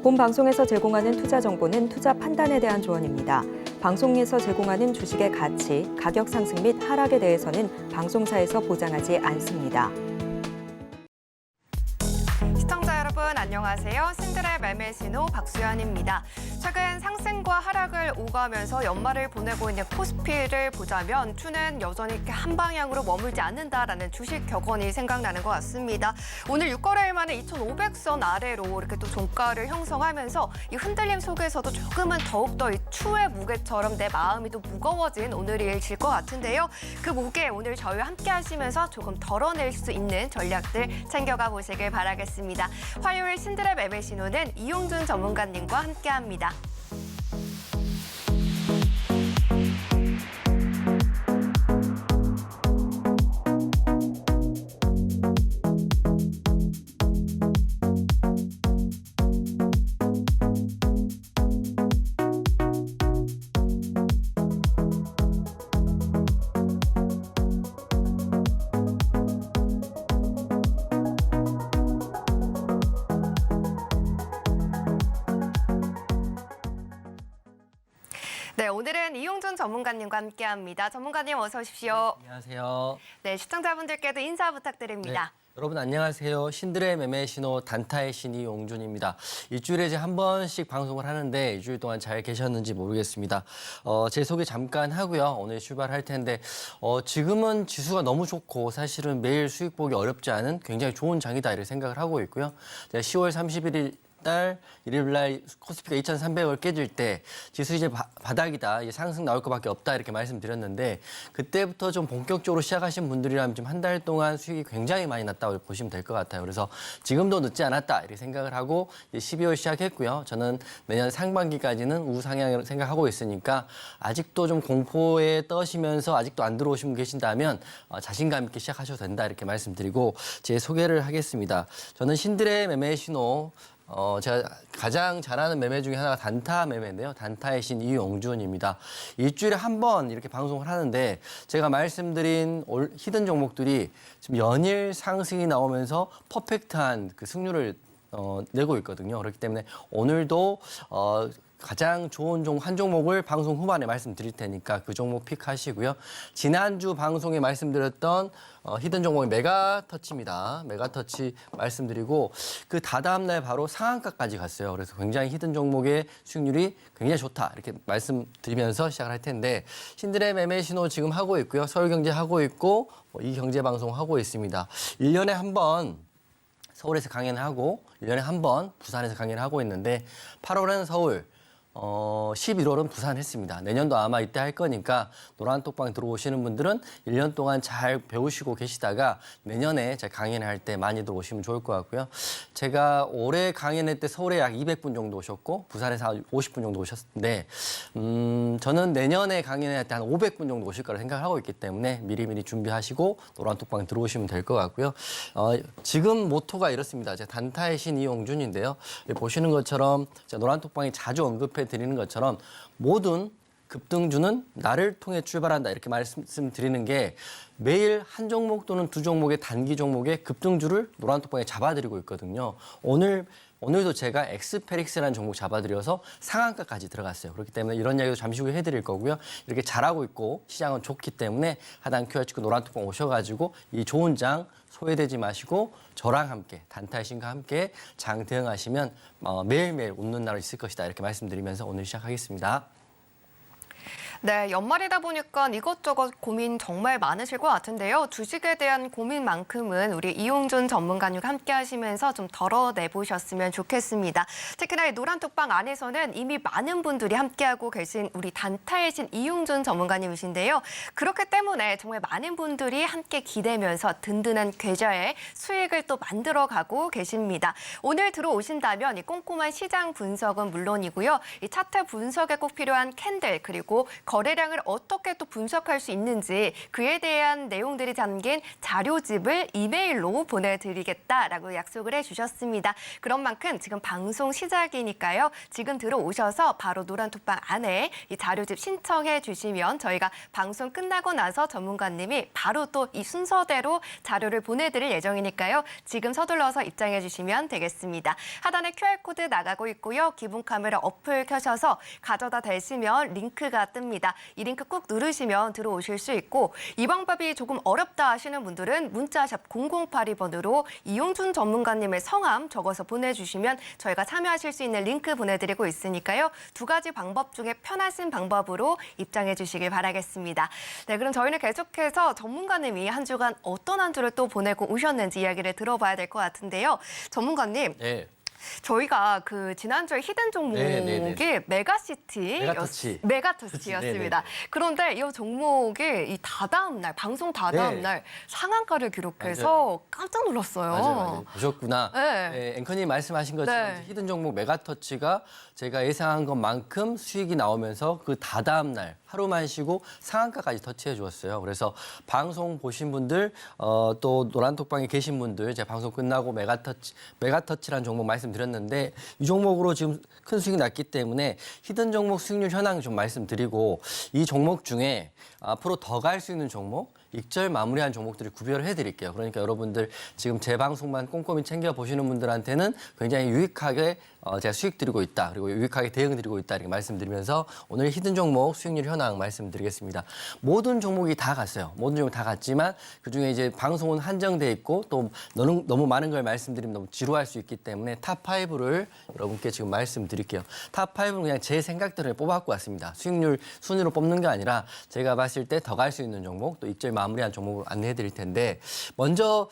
본 방송에서 제공하는 투자 정보는 투자 판단에 대한 조언입니다. 방송에서 제공하는 주식의 가치, 가격 상승 및 하락에 대해서는 방송사에서 보장하지 않습니다. 시청자 여러분 안녕하세요. 신들의 매매 신호 박수연입니다. 최근 상승과 하락을 오가면서 연말을 보내고 있는 코스피를 보자면 추는 여전히 이렇게 한 방향으로 머물지 않는다라는 주식 격언이 생각나는 것 같습니다. 오늘 6거래일 만에 2,500선 아래로 이렇게 또 종가를 형성하면서 이 흔들림 속에서도 조금은 더욱더 이 추의 무게처럼 내 마음이 또 무거워진 오늘일 것 같은데요. 그 무게 오늘 저희와 함께 하시면서 조금 덜어낼 수 있는 전략들 챙겨가 보시길 바라겠습니다. 화요일 신들의 매매 신호는 이용준 전문가님과 함께합니다. 네, 오늘은 이용준 전문가님과 함께합니다. 전문가님 어서 오십시오. 안녕하세요. 네, 시청자분들께도 인사 부탁드립니다. 여러분 안녕하세요. 신들의 매매 신호 단타의 신 이용준입니다. 일주일에 이제 한 번씩 방송을 하는데 일주일 동안 잘 계셨는지 모르겠습니다. 제 소개 잠깐 하고요. 오늘 출발할 텐데 지금은 지수가 너무 좋고 사실은 매일 수익 보기 어렵지 않은 굉장히 좋은 장이다 이렇게 생각을 하고 있고요. 10월 31일 달 일요일 날 코스피가 2,300을 깨질 때 지수 이제 바닥이다, 이제 상승 나올 것밖에 없다 이렇게 말씀드렸는데 그때부터 좀 본격적으로 시작하신 분들이라면 지금 한 달 동안 수익이 굉장히 많이 났다고 보시면 될 것 같아요. 그래서 지금도 늦지 않았다 이렇게 생각을 하고 이제 12월 시작했고요. 저는 내년 상반기까지는 우상향을 생각하고 있으니까 아직도 좀 공포에 떠시면서 아직도 안 들어오신 분 계신다면 자신감 있게 시작하셔도 된다 이렇게 말씀드리고 제 소개를 하겠습니다. 저는 신들의 매매 신호 제가 가장 잘하는 매매 중에 하나가 단타 매매인데요. 단타의 신 이용준입니다. 일주일에 한 번 이렇게 방송을 하는데 제가 말씀드린 히든 종목들이 지금 연일 상승이 나오면서 퍼펙트한 그 승률을 내고 있거든요. 그렇기 때문에 오늘도 가장 좋은 한 종목을 방송 후반에 말씀드릴 테니까 그 종목 픽하시고요. 지난주 방송에 말씀드렸던 히든 종목의 메가터치입니다. 메가터치 말씀드리고 그 다다음 날 바로 상한가까지 갔어요. 그래서 굉장히 히든 종목의 수익률이 굉장히 좋다 이렇게 말씀드리면서 시작을 할 텐데 신들의 매매 신호 지금 하고 있고요. 서울경제 하고 있고 이 경제 방송 하고 있습니다. 1년에 한 번 서울에서 강연을 하고 1년에 한 번 부산에서 강연을 하고 있는데 8월은 서울 11월은 부산 했습니다. 내년도 아마 이때 할 거니까 노란톡방 들어오시는 분들은 1년 동안 잘 배우시고 계시다가 내년에 제가 강연을 할 때 많이 들어오시면 좋을 것 같고요. 제가 올해 강연할 때 서울에 약 200분 정도 오셨고 부산에서 한 50분 정도 오셨는데 저는 내년에 강연할 때 한 500분 정도 오실 거라 생각을 하고 있기 때문에 미리미리 준비하시고 노란톡방 들어오시면 될 것 같고요. 지금 모토가 이렇습니다. 제가 단타의 신 이용준인데요. 보시는 것처럼 제가 노란톡방에 자주 언급해 드리는 것처럼 모든 급등주는 나를 통해 출발한다 이렇게 말씀드리는 게 매일 한 종목 또는 두 종목의 단기 종목의 급등주를 노란톡방에 잡아드리고 있거든요. 오늘도 제가 엑스페릭스라는 종목 잡아드려서 상한가까지 들어갔어요. 그렇기 때문에 이런 이야기도 잠시 후에 해드릴 거고요. 이렇게 잘하고 있고 시장은 좋기 때문에 하단 QR코드 노란톡방 오셔가지고 이 좋은 장 소외되지 마시고 저랑 함께 단타의 신과 함께 장 대응하시면 매일매일 웃는 날이 있을 것이다 이렇게 말씀드리면서 오늘 시작하겠습니다. 네, 연말이다 보니까 이것저것 고민 정말 많으실 것 같은데요. 주식에 대한 고민만큼은 우리 이용준 전문가님과 함께 하시면서 좀 덜어내보셨으면 좋겠습니다. 특히나 이 노란톡방 안에서는 이미 많은 분들이 함께하고 계신 우리 단타의 신 이용준 전문가님이신데요. 그렇기 때문에 정말 많은 분들이 함께 기대면서 든든한 계좌에 수익을 또 만들어가고 계십니다. 오늘 들어오신다면 이 꼼꼼한 시장 분석은 물론이고요. 이 차트 분석에 꼭 필요한 캔들 그리고 거래량을 어떻게 또 분석할 수 있는지 그에 대한 내용들이 담긴 자료집을 이메일로 보내드리겠다라고 약속을 해주셨습니다. 그런 만큼 지금 방송 시작이니까요. 지금 들어오셔서 바로 노란톡방 안에 이 자료집 신청해 주시면 저희가 방송 끝나고 나서 전문가님이 바로 또 이 순서대로 자료를 보내드릴 예정이니까요. 지금 서둘러서 입장해 주시면 되겠습니다. 하단에 QR코드 나가고 있고요. 기본 카메라 어플 켜셔서 가져다 대시면 링크가 뜹니다. 이 링크 꾹 누르시면 들어오실 수 있고 이 방법이 조금 어렵다 하시는 분들은 문자샵 0082번으로 이용준 전문가님의 성함 적어서 보내주시면 저희가 참여하실 수 있는 링크 보내드리고 있으니까요. 두 가지 방법 중에 편하신 방법으로 입장해 주시길 바라겠습니다. 네, 그럼 저희는 계속해서 전문가님이 한 주간 어떤 한 주를 또 보내고 오셨는지 이야기를 들어봐야 될 것 같은데요. 전문가님. 네. 저희가 그 지난주에 히든 종목이 메가터치였습니다. 그런데 이 종목이 이 다다음 날 방송 다다음 날 상한가를 기록해서 깜짝 놀랐어요. 맞아요. 보셨구나. 네. 네, 앵커님 말씀하신 것처럼 히든 종목 메가터치가 제가 예상한 것만큼 수익이 나오면서 그 다다음 날 하루만 쉬고 상한가까지 터치해 주었어요. 그래서 방송 보신 분들 또 노란톡방에 계신 분들 제가 방송 끝나고 메가터치라는 종목 말씀드렸는데 이 종목으로 지금 큰 수익이 났기 때문에 히든 종목 수익률 현황 좀 말씀드리고 이 종목 중에 앞으로 더 갈 수 있는 종목 익절 마무리한 종목들을 구별을 해드릴게요. 그러니까 여러분들 지금 제 방송만 꼼꼼히 챙겨보시는 분들한테는 굉장히 유익하게 제가 수익 드리고 있다. 그리고 유익하게 대응 드리고 있다. 이렇게 말씀드리면서 오늘 히든 종목 수익률 현황 말씀드리겠습니다. 모든 종목이 다 갔어요. 모든 종목이 다 갔지만 그중에 이제 방송은 한정돼 있고 또 너무 많은 걸 말씀드리면 너무 지루할 수 있기 때문에 탑5를 여러분께 지금 말씀드릴게요. 탑5는 그냥 제 생각대로 뽑아갖고 왔습니다. 수익률 순위로 뽑는 게 아니라 제가 봤을 때 더 갈 수 있는 종목 또 익절 마무리한 종목을 안내해 드릴 텐데 먼저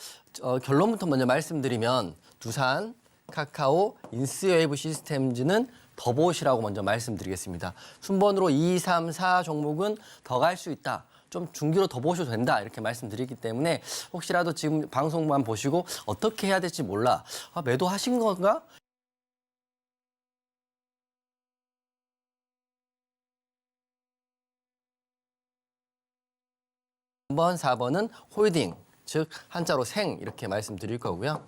결론부터 먼저 말씀드리면 두산, 카카오, 인스웨이브 시스템즈는 더보시라고 먼저 말씀드리겠습니다. 순번으로 2, 3, 4 종목은 더 갈 수 있다. 좀 중기로 더 보셔도 된다 이렇게 말씀드리기 때문에 혹시라도 지금 방송만 보시고 어떻게 해야 될지 몰라. 매도하신 건가? 3번, 4번은 홀딩, 즉 한자로 생 이렇게 말씀드릴 거고요.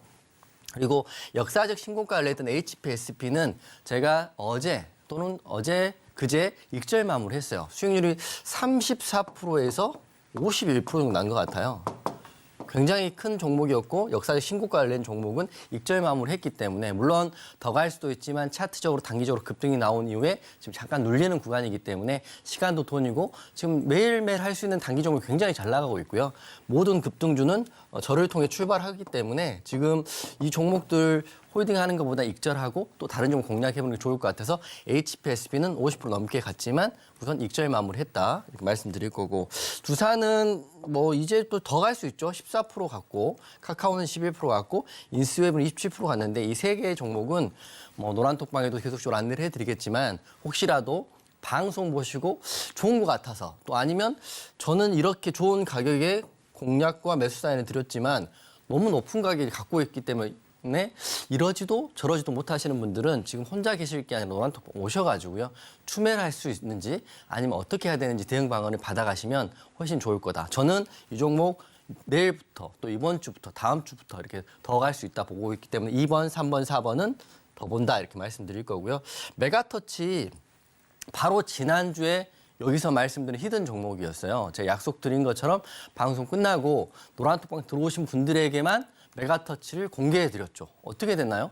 그리고 역사적 신고가를 냈던 HPSP는 제가 어제 또는 그제 익절 마무리했어요. 수익률이 34%에서 51% 정도 난 것 같아요. 굉장히 큰 종목이었고 역사적 신고가를 낸 종목은 익절 마무리했기 때문에 물론 더 갈 수도 있지만 차트적으로 단기적으로 급등이 나온 이후에 지금 잠깐 눌리는 구간이기 때문에 시간도 돈이고 지금 매일매일 할 수 있는 단기 종목이 굉장히 잘 나가고 있고요. 모든 급등주는 저를 통해 출발하기 때문에 지금 이 종목들 홀딩하는 것보다 익절하고 또 다른 종목 공략해보는 게 좋을 것 같아서 HPSB는 50% 넘게 갔지만 우선 익절 마무리했다 이렇게 말씀드릴 거고 두산은 뭐 이제 또 더 갈 수 있죠. 14% 갔고 카카오는 11% 갔고 인스웨이브는 27% 갔는데 이 세 개의 종목은 뭐 노란톡방에도 계속적으로 안내를 해드리겠지만 혹시라도 방송 보시고 좋은 것 같아서 또 아니면 저는 이렇게 좋은 가격에 공략과 매수 사인을 드렸지만 너무 높은 가격을 갖고 있기 때문에 이러지도 저러지도 못하시는 분들은 지금 혼자 계실 게 아니라 노란톡방 오셔가지고요. 추매를 할 수 있는지 아니면 어떻게 해야 되는지 대응 방안을 받아가시면 훨씬 좋을 거다. 저는 이 종목 내일부터 또 이번 주부터 다음 주부터 이렇게 더 갈 수 있다 보고 있기 때문에 2번, 3번, 4번은 더 본다 이렇게 말씀드릴 거고요. 메가터치 바로 지난주에 여기서 말씀드린 히든 종목이었어요. 제가 약속드린 것처럼 방송 끝나고 노란톡방 들어오신 분들에게만 메가터치를 공개해드렸죠. 어떻게 됐나요?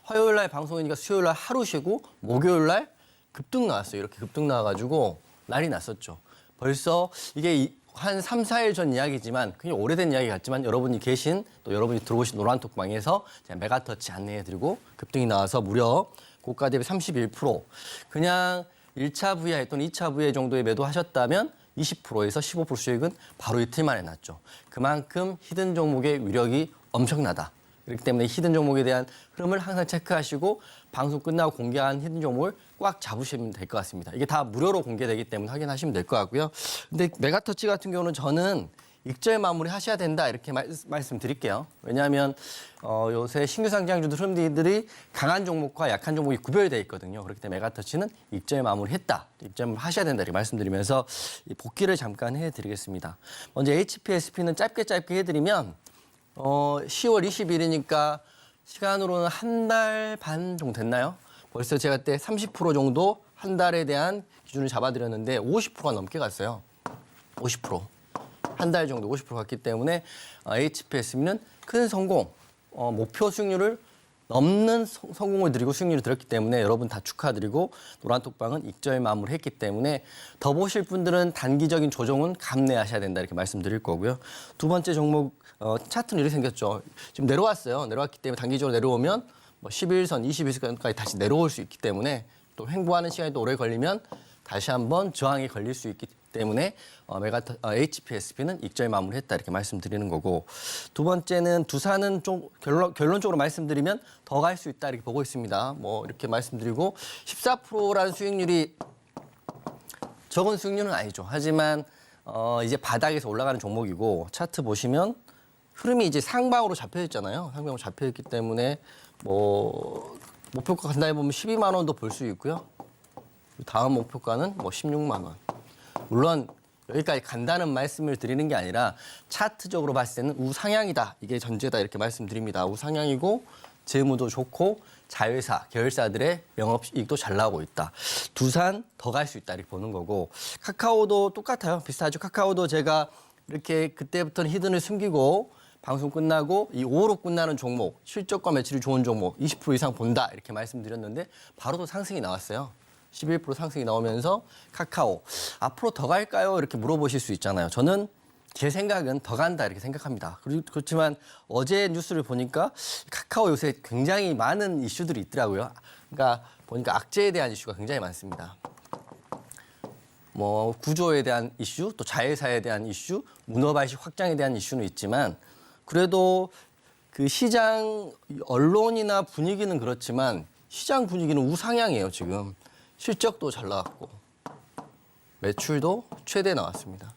화요일 날 방송이니까 수요일 날 하루 쉬고 목요일 날 급등 나왔어요. 이렇게 급등 나와가지고 난리 났었죠. 벌써 이게 한 3, 4일 전 이야기지만 굉장히 오래된 이야기 같지만 여러분이 계신 또 여러분이 들어오신 노란톡방에서 제가 메가터치 안내해드리고 급등이 나와서 무려 고가 대비 31% 그냥 1차 VI 또는 2차 VI 정도에 매도하셨다면 20%에서 15% 수익은 바로 이틀 만에 났죠. 그만큼 히든 종목의 위력이 엄청나다. 그렇기 때문에 히든 종목에 대한 흐름을 항상 체크하시고 방송 끝나고 공개한 히든 종목을 꽉 잡으시면 될 것 같습니다. 이게 다 무료로 공개되기 때문에 확인하시면 될 것 같고요. 근데 메가터치 같은 경우는 저는 익절 마무리 하셔야 된다 이렇게 말씀드릴게요. 왜냐하면 요새 신규 상장주들 흐름들이 강한 종목과 약한 종목이 구별되어 있거든요. 그렇기 때문에 메가터치는 익절 마무리했다, 익절 마무리 하셔야 된다 이렇게 말씀드리면서 이 복귀를 잠깐 해드리겠습니다. 먼저 HPSP는 짧게 해드리면 10월 20일이니까 시간으로는 한 달 반 정도 됐나요? 벌써 제가 그때 30% 정도 한 달에 대한 기준을 잡아드렸는데 50%가 넘게 갔어요. 50%. 한 달 정도 50% 갔기 때문에 HPSB는 큰 성공, 목표 수익률을 넘는 성공을 드리고 수익률을 들었기 때문에 여러분 다 축하드리고 노란톡방은 익절 마무리했기 때문에 더 보실 분들은 단기적인 조정은 감내하셔야 된다 이렇게 말씀드릴 거고요. 두 번째 종목 차트는 이렇게 생겼죠. 지금 내려왔어요. 내려왔기 때문에 단기적으로 내려오면 뭐 11선, 21선까지 다시 내려올 수 있기 때문에 또 횡보하는 시간이 또 오래 걸리면 다시 한번 저항이 걸릴 수 있기 때문에 HPSB는 익절 마무리했다 이렇게 말씀드리는 거고, 두 번째는 두산은 좀 결론적으로 말씀드리면 더 갈 수 있다 이렇게 보고 있습니다. 뭐 이렇게 말씀드리고 14%라는 수익률이 적은 수익률은 아니죠. 하지만 이제 바닥에서 올라가는 종목이고 차트 보시면 흐름이 이제 상방으로 잡혀 있잖아요. 상방으로 잡혀 있기 때문에 뭐 목표가 간단히 보면 12만 원도 볼 수 있고요. 다음 목표가는 뭐 16만 원. 물론 여기까지 간다는 말씀을 드리는 게 아니라 차트적으로 봤을 때는 우상향이다. 이게 전제다 이렇게 말씀드립니다. 우상향이고 재무도 좋고 자회사, 계열사들의 영업이익도 잘 나오고 있다. 두산 더 갈 수 있다 이렇게 보는 거고, 카카오도 똑같아요. 비슷하죠. 카카오도 제가 이렇게 그때부터는 히든을 숨기고 방송 끝나고 이 5로 끝나는 종목, 실적과 매출이 좋은 종목 20% 이상 본다 이렇게 말씀드렸는데 바로 또 상승이 나왔어요. 11% 상승이 나오면서 카카오 앞으로 더 갈까요? 이렇게 물어보실 수 있잖아요. 저는 제 생각은 더 간다 이렇게 생각합니다. 그렇지만 어제 뉴스를 보니까 카카오 요새 굉장히 많은 이슈들이 있더라고요. 그러니까 보니까 악재에 대한 이슈가 굉장히 많습니다. 뭐 구조에 대한 이슈, 또 자회사에 대한 이슈, 문어발식 확장에 대한 이슈는 있지만 그래도 그 시장 언론이나 분위기는 그렇지만 시장 분위기는 우상향이에요 지금. 실적도 잘 나왔고 매출도 최대 나왔습니다.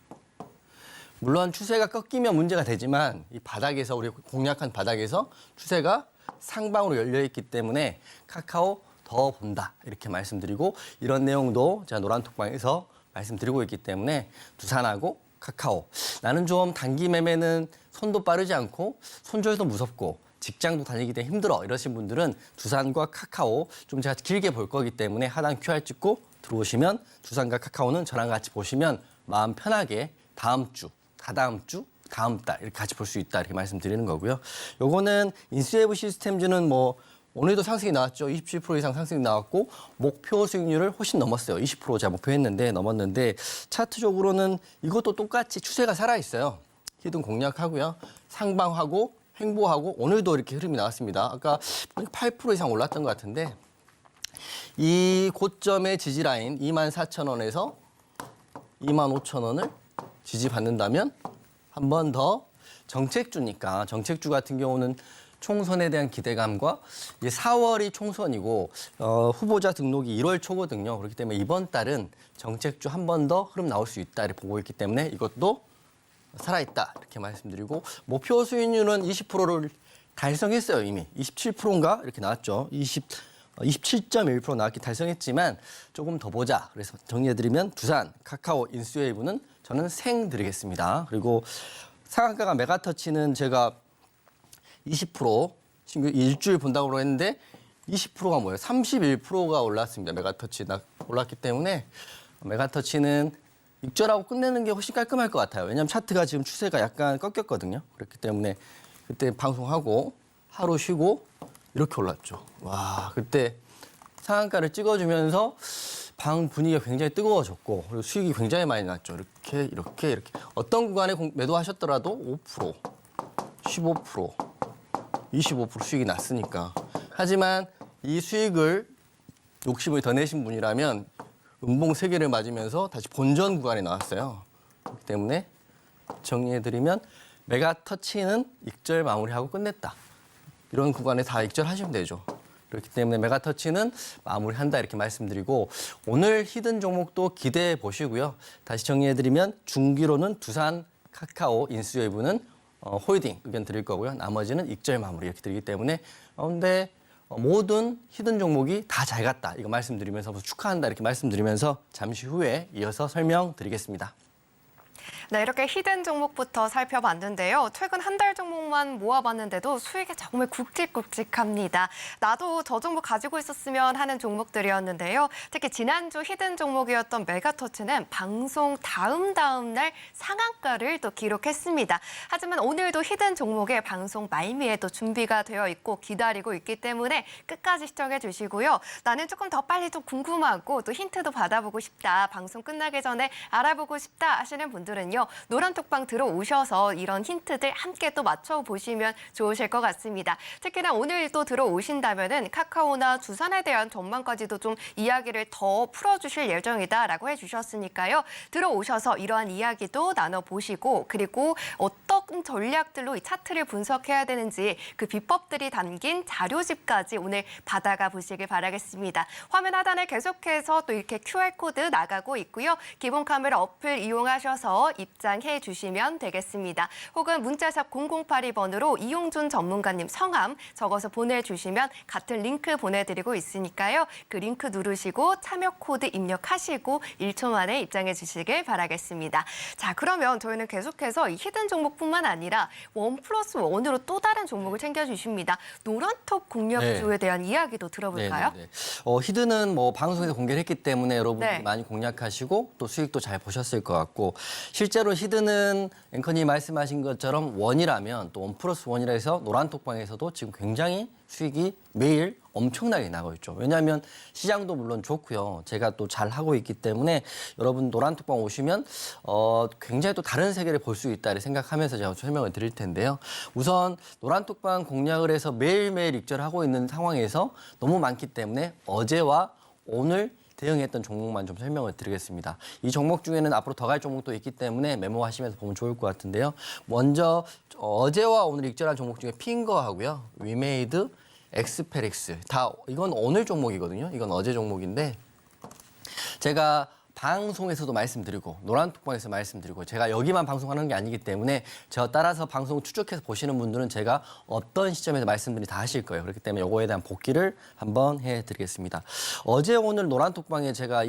물론 추세가 꺾이면 문제가 되지만 이 바닥에서 우리 공략한 바닥에서 추세가 상방으로 열려 있기 때문에 카카오 더 본다 이렇게 말씀드리고, 이런 내용도 제가 노란톡방에서 말씀드리고 있기 때문에 두산하고 카카오, 나는 좀 단기 매매는 손도 빠르지 않고 손절도 무섭고 직장도 다니기 때문에 힘들어 이러신 분들은 두산과 카카오 좀 제가 길게 볼 거기 때문에 하단 QR 찍고 들어오시면 두산과 카카오는 저랑 같이 보시면 마음 편하게 다음 주, 다다음 주, 다음 달 이렇게 같이 볼 수 있다 이렇게 말씀드리는 거고요. 요거는 인수웨브 시스템즈는 뭐 오늘도 상승이 나왔죠. 27% 이상 상승이 나왔고 목표 수익률을 훨씬 넘었어요. 20% 제가 목표했는데 넘었는데 차트적으로는 이것도 똑같이 추세가 살아있어요. 히든 공략하고요. 상방하고 횡보하고 오늘도 이렇게 흐름이 나왔습니다. 아까 8% 이상 올랐던 것 같은데 이 고점의 지지라인 24,000원에서 25,000원을 지지받는다면 한 번 더 정책주니까, 정책주 같은 경우는 총선에 대한 기대감과 이제 4월이 총선이고 후보자 등록이 1월 초거든요. 그렇기 때문에 이번 달은 정책주 한 번 더 흐름 나올 수 있다 이렇게 보고 있기 때문에 이것도 살아있다 이렇게 말씀드리고, 목표 수익률은 20%를 달성했어요. 이미 27%인가 이렇게 나왔죠. 27.1% 나왔기 달성했지만 조금 더 보자. 그래서 정리해드리면 두산, 카카오, 인수웨이브는 저는 생 드리겠습니다. 그리고 상한가가 메가터치는 제가 20% 신규 일주일 본다고 했는데 20%가 뭐예요? 31%가 올랐습니다. 메가터치 올랐기 때문에 메가터치는 익절하고 끝내는 게 훨씬 깔끔할 것 같아요. 왜냐하면 차트가 지금 추세가 약간 꺾였거든요. 그렇기 때문에 그때 방송하고 하루 쉬고 이렇게 올랐죠. 와, 그때 상한가를 찍어주면서 방 분위기가 굉장히 뜨거워졌고 그리고 수익이 굉장히 많이 났죠. 이렇게 어떤 구간에 매도하셨더라도 5%, 15%, 25% 수익이 났으니까. 하지만 이 수익을 욕심을 더 내신 분이라면 음봉 3개를 맞으면서 다시 본전 구간에 나왔어요. 그렇기 때문에 정리해드리면 메가터치는 익절 마무리하고 끝냈다. 이런 구간에 다 익절하시면 되죠. 그렇기 때문에 메가터치는 마무리한다 이렇게 말씀드리고, 오늘 히든 종목도 기대해 보시고요. 다시 정리해드리면 중기로는 두산, 카카오 인수위부는 홀딩 의견 드릴 거고요. 나머지는 익절 마무리 이렇게 드리기 때문에 근데 모든 히든 종목이 다 잘 갔다. 이거 말씀드리면서 축하한다 이렇게 말씀드리면서 잠시 후에 이어서 설명드리겠습니다. 네, 이렇게 히든 종목부터 살펴봤는데요. 최근 한 달 종목만 모아봤는데도 수익이 정말 굵직굵직합니다. 나도 저 종목 가지고 있었으면 하는 종목들이었는데요. 특히 지난주 히든 종목이었던 메가터치는 방송 다음 날 상한가를 또 기록했습니다. 하지만 오늘도 히든 종목의 방송 말미에 또 준비가 되어 있고 기다리고 있기 때문에 끝까지 시청해 주시고요. 나는 조금 더 빨리 좀 궁금하고 또 힌트도 받아보고 싶다. 방송 끝나기 전에 알아보고 싶다 하시는 분들은요. 노란톡방 들어오셔서 이런 힌트들 함께 또 맞춰보시면 좋으실 것 같습니다. 특히나 오늘 또 들어오신다면은 카카오나 두산에 대한 전망까지도 좀 이야기를 더 풀어주실 예정이다라고 해주셨으니까요. 들어오셔서 이러한 이야기도 나눠보시고 그리고 어떤 전략들로 이 차트를 분석해야 되는지 그 비법들이 담긴 자료집까지 오늘 받아가 보시길 바라겠습니다. 화면 하단에 계속해서 또 이렇게 QR코드 나가고 있고요. 기본 카메라 어플 이용하셔서 입장해 주시면 되겠습니다. 혹은 문자샵 0082번으로 이용준 전문가님 성함 적어서 보내주시면 같은 링크 보내드리고 있으니까요. 그 링크 누르시고 참여 코드 입력하시고 1초 만에 입장해 주시길 바라겠습니다. 자, 그러면 저희는 계속해서 이 히든 종목뿐만 아니라 1+1으로 또 다른 종목을 챙겨주십니다. 노란톡 공략주에 대한 이야기도 들어볼까요? 히든은 뭐 방송에서 공개를 했기 때문에 여러분들이 네. 많이 공략하시고 또 수익도 잘 보셨을 것 같고 실제로 히든은 앵커님 말씀하신 것처럼 원이라면 또 1+1이라 해서 노란톡방에서도 지금 굉장히 수익이 매일 엄청나게 나고 있죠. 왜냐하면 시장도 물론 좋고요. 제가 또 잘 하고 있기 때문에 여러분 노란톡방 오시면 굉장히 또 다른 세계를 볼 수 있다를 생각하면서 제가 설명을 드릴 텐데요. 우선 노란톡방 공략을 해서 매일매일 익절하고 있는 상황에서 너무 많기 때문에 어제와 오늘 대응했던 종목만 좀 설명을 드리겠습니다. 이 종목 중에는 앞으로 더 갈 종목도 있기 때문에 메모하시면서 보면 좋을 것 같은데요. 먼저 어제와 오늘 익절한 종목 중에 핑거하고요. 위메이드, 엑스페릭스 다 이건 오늘 종목이거든요. 이건 어제 종목인데 제가 방송에서도 말씀드리고 노란톡방에서 말씀드리고 제가 여기만 방송하는 게 아니기 때문에 저 따라서 방송 추적해서 보시는 분들은 제가 어떤 시점에서 말씀드리 다 하실 거예요. 그렇기 때문에 이거에 대한 복기를 한번 해드리겠습니다. 어제 오늘 노란톡방에 제가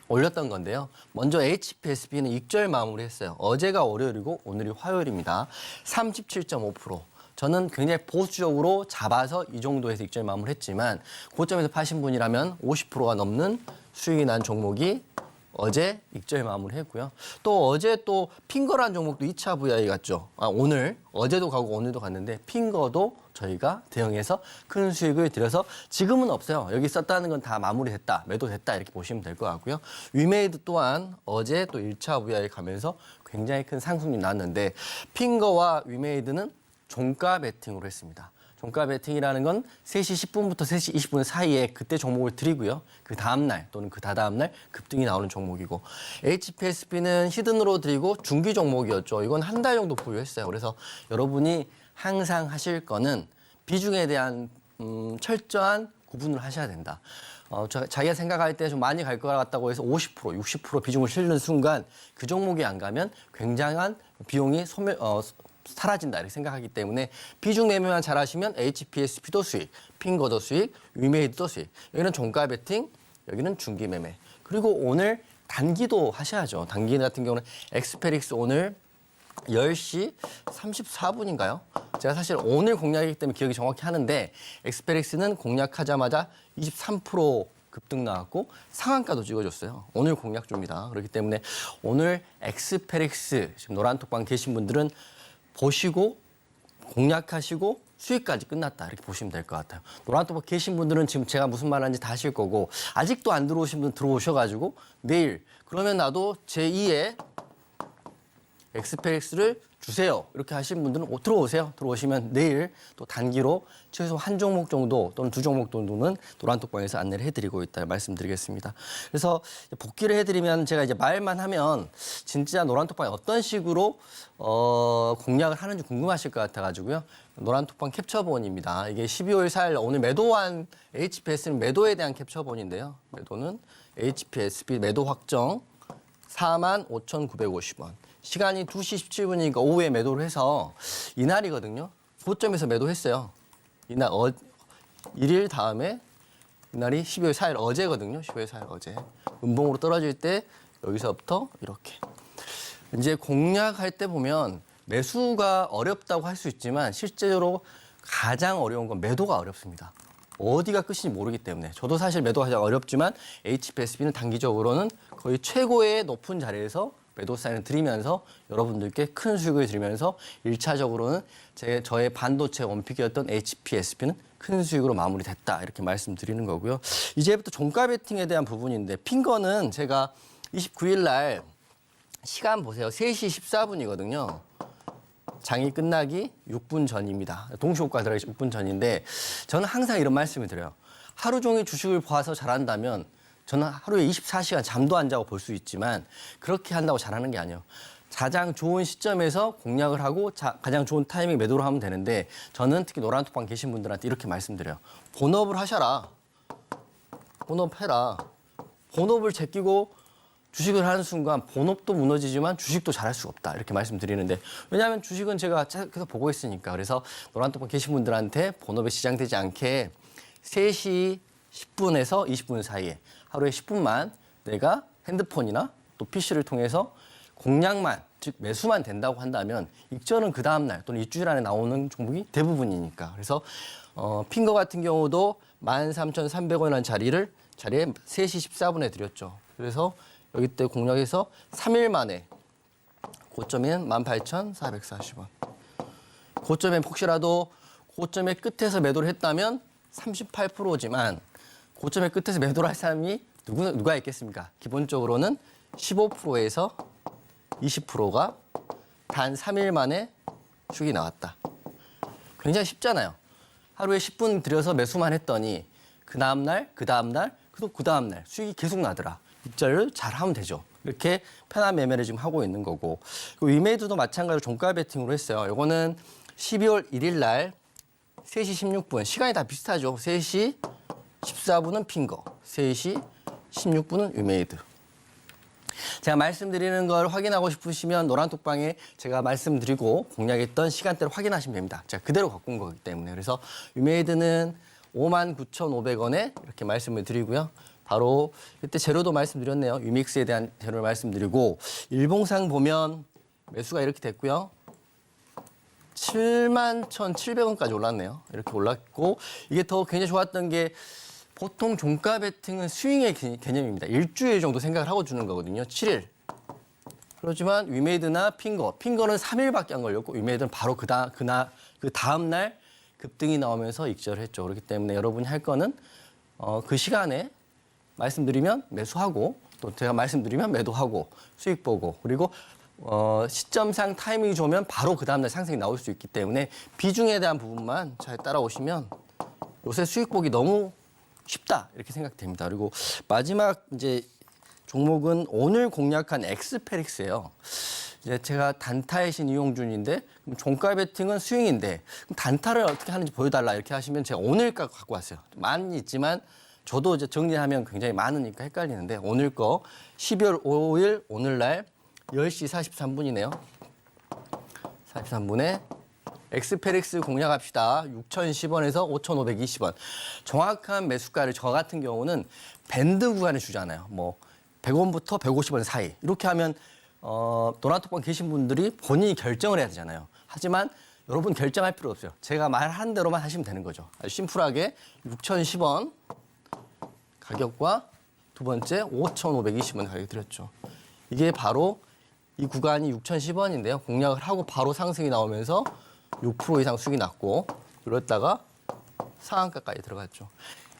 올렸던 건데요. 먼저 HPSB는 익절 마무리했어요. 어제가 월요일이고 오늘이 화요일입니다. 37.5%. 저는 굉장히 보수적으로 잡아서 이 정도에서 익절 마무리했지만 고점에서 파신 분이라면 50%가 넘는 수익이 난 종목이 어제 익절 마무리했고요. 또 어제 또 핑거란 종목도 2차 VI 갔죠. 오늘 어제도 가고 오늘도 갔는데 핑거도 저희가 대응해서 큰 수익을 들여서 지금은 없어요. 여기 썼다는 건 다 마무리됐다, 매도됐다 이렇게 보시면 될 것 같고요. 위메이드 또한 어제 또 1차 VI 가면서 굉장히 큰 상승이 났는데 핑거와 위메이드는 종가 베팅으로 했습니다. 종가 베팅이라는 건 3시 10분부터 3시 20분 사이에 그때 종목을 드리고요. 그 다음날 또는 그 다다음날 급등이 나오는 종목이고 HPSB는 히든으로 드리고 중기 종목이었죠. 이건 한 달 정도 보유했어요. 그래서 여러분이 항상 하실 거는 비중에 대한 철저한 구분을 하셔야 된다. 자기가 생각할 때 좀 많이 갈 것 같다고 해서 50%, 60% 비중을 실는 순간 그 종목이 안 가면 굉장한 비용이 사라진다 이렇게 생각하기 때문에 비중 매매만 잘하시면 HPSB도 수익, 핑거도 수익, 위메이드도 수익. 여기는 종가 베팅, 여기는 중기 매매. 그리고 오늘 단기도 하셔야죠. 단기 같은 경우는 엑스페릭스 오늘 10시 34분인가요? 제가 사실 오늘 공략이기 때문에 기억이 정확히 하는데 엑스페릭스는 공략하자마자 23% 급등 나왔고 상한가도 찍어줬어요. 오늘 공략 중입니다. 그렇기 때문에 오늘 엑스페릭스 지금 노란톡방 계신 분들은 보시고 공략하시고 수익까지 끝났다 이렇게 보시면 될 것 같아요. 노란톡방 계신 분들은 지금 제가 무슨 말 하는지 다 아실 거고 아직도 안 들어오신 분 들어오셔가지고 내일 그러면 나도 제2의 엑스페릭스를 주세요. 이렇게 하신 분들은 들어오세요. 들어오시면 내일 또 단기로 최소 한 종목 정도 또는 두 종목 정도는 노란톡방에서 안내를 해드리고 있다 말씀드리겠습니다. 그래서 복귀를 해드리면 제가 이제 말만 하면 진짜 노란톡방에 어떤 식으로 공략을 하는지 궁금하실 것 같아가지고요. 노란톡방 캡처본입니다. 이게 12월 4일 오늘 매도한 HPS는 매도에 대한 캡처본인데요. 매도는 HPSB 매도 확정 45,950원. 시간이 2시 17분이니까 오후에 매도를 해서 이날이거든요. 고점에서 매도했어요. 이날 1일 다음에 이날이 12월 4일 어제거든요. 12월 4일 어제. 음봉으로 떨어질 때 여기서부터 이렇게. 이제 공략할 때 보면 매수가 어렵다고 할 수 있지만 실제로 가장 어려운 건 매도가 어렵습니다. 어디가 끝인지 모르기 때문에. 저도 사실 매도가 가장 어렵지만 HPSB는 단기적으로는 거의 최고의 높은 자리에서 매도 사인을 드리면서 여러분들께 큰 수익을 드리면서 1차적으로는 저의 반도체 원픽이었던 HPSB는 큰 수익으로 마무리됐다. 이렇게 말씀드리는 거고요. 이제부터 종가 베팅에 대한 부분인데 핀거는 제가 29일 날 시간 보세요. 3시 14분이거든요. 장이 끝나기 6분 전입니다. 동시효과 들어가기 6분 전인데 저는 항상 이런 말씀을 드려요. 하루 종일 주식을 봐서 잘한다면 저는 하루에 24시간 잠도 안 자고 볼 수 있지만 그렇게 한다고 잘하는 게 아니에요. 가장 좋은 시점에서 공략을 하고 가장 좋은 타이밍에 매도를 하면 되는데 저는 특히 노란톡방 계신 분들한테 이렇게 말씀드려요. 본업을 하셔라. 본업해라. 본업을 제끼고 주식을 하는 순간 본업도 무너지지만 주식도 잘할 수가 없다. 이렇게 말씀드리는데 왜냐하면 주식은 제가 계속 보고 있으니까. 그래서 노란톡방 계신 분들한테 본업에 지장되지 않게 3시 10분에서 20분 사이에 하루에 10분만 내가 핸드폰이나 또 PC를 통해서 공략만, 즉 매수만 된다고 한다면 익절은 그 다음날 또는 일주일 안에 나오는 종목이 대부분이니까. 그래서 핀거 같은 경우도 13,300원이라는 자리에 3시 14분에 드렸죠. 그래서 여기 때 공략해서 3일 만에 고점인 18,440원. 고점에 혹시라도 고점의 끝에서 매도를 했다면 38%지만 고점의 끝에서 매도를 할 사람이 누가 있겠습니까? 기본적으로는 15%에서 20%가 단 3일 만에 수익이 나왔다. 굉장히 쉽잖아요. 하루에 10분 들여서 매수만 했더니 그 다음날 수익이 계속 나더라. 입자를 잘 하면 되죠. 이렇게 편한 매매를 지금 하고 있는 거고. 위메이드도 마찬가지로 종가 베팅으로 했어요. 이거는 12월 1일 날 3시 16분. 시간이 다 비슷하죠. 3시 14분은 핀거, 3시 16분은 위메이드. 제가 말씀드리는 걸 확인하고 싶으시면 노란톡방에 제가 말씀드리고 공략했던 시간대를 확인하시면 됩니다. 제가 그대로 갖고 온 거기 때문에. 그래서 위메이드는 59,500원에 이렇게 말씀을 드리고요. 바로 그때 재료도 말씀드렸네요. 유믹스에 대한 재료를 말씀드리고 일봉상 보면 매수가 이렇게 됐고요. 71,700원까지 올랐네요. 이렇게 올랐고 이게 더 굉장히 좋았던 게 보통 종가 베팅은 스윙의 개념입니다. 일주일 정도 생각을 하고 주는 거거든요. 7일. 그렇지만 위메이드나 핀거는 3일밖에 안 걸렸고 위메이드는 바로 그 다음 날 급등이 나오면서 익절을 했죠. 그렇기 때문에 여러분이 할 거는 그 시간에 말씀드리면 매수하고 또 제가 말씀드리면 매도하고 수익 보고 그리고 시점상 타이밍이 좋으면 바로 그 다음날 상승이 나올 수 있기 때문에 비중에 대한 부분만 잘 따라오시면 요새 수익 보기 너무 쉽다 이렇게 생각됩니다. 그리고 마지막 이제 종목은 오늘 공략한 엑스페릭스예요. 이제 제가 단타의 신 이용준인데 종가 베팅은 스윙인데 그럼 단타를 어떻게 하는지 보여달라 이렇게 하시면 제가 오늘 거 갖고 왔어요. 많이 있지만 저도 이제 정리하면 굉장히 많으니까 헷갈리는데 오늘 거 12월 5일 오늘날 10시 43분이네요. 43분에 엑스페릭스 공략합시다. 6,010원에서 5,520원. 정확한 매수가를 저 같은 경우는 밴드 구간을 주잖아요. 뭐 100원부터 150원 사이. 이렇게 하면 노란톡방 계신 분들이 본인이 결정을 해야 되잖아요. 하지만 여러분 결정할 필요 없어요. 제가 말한 대로만 하시면 되는 거죠. 아주 심플하게 6,010원 가격과 두 번째 5,520원 가격 드렸죠. 이게 바로 이 구간이 6,010원인데요. 공략을 하고 바로 상승이 나오면서 6% 이상 수익이 났고 그랬다가 상한가까지 들어갔죠.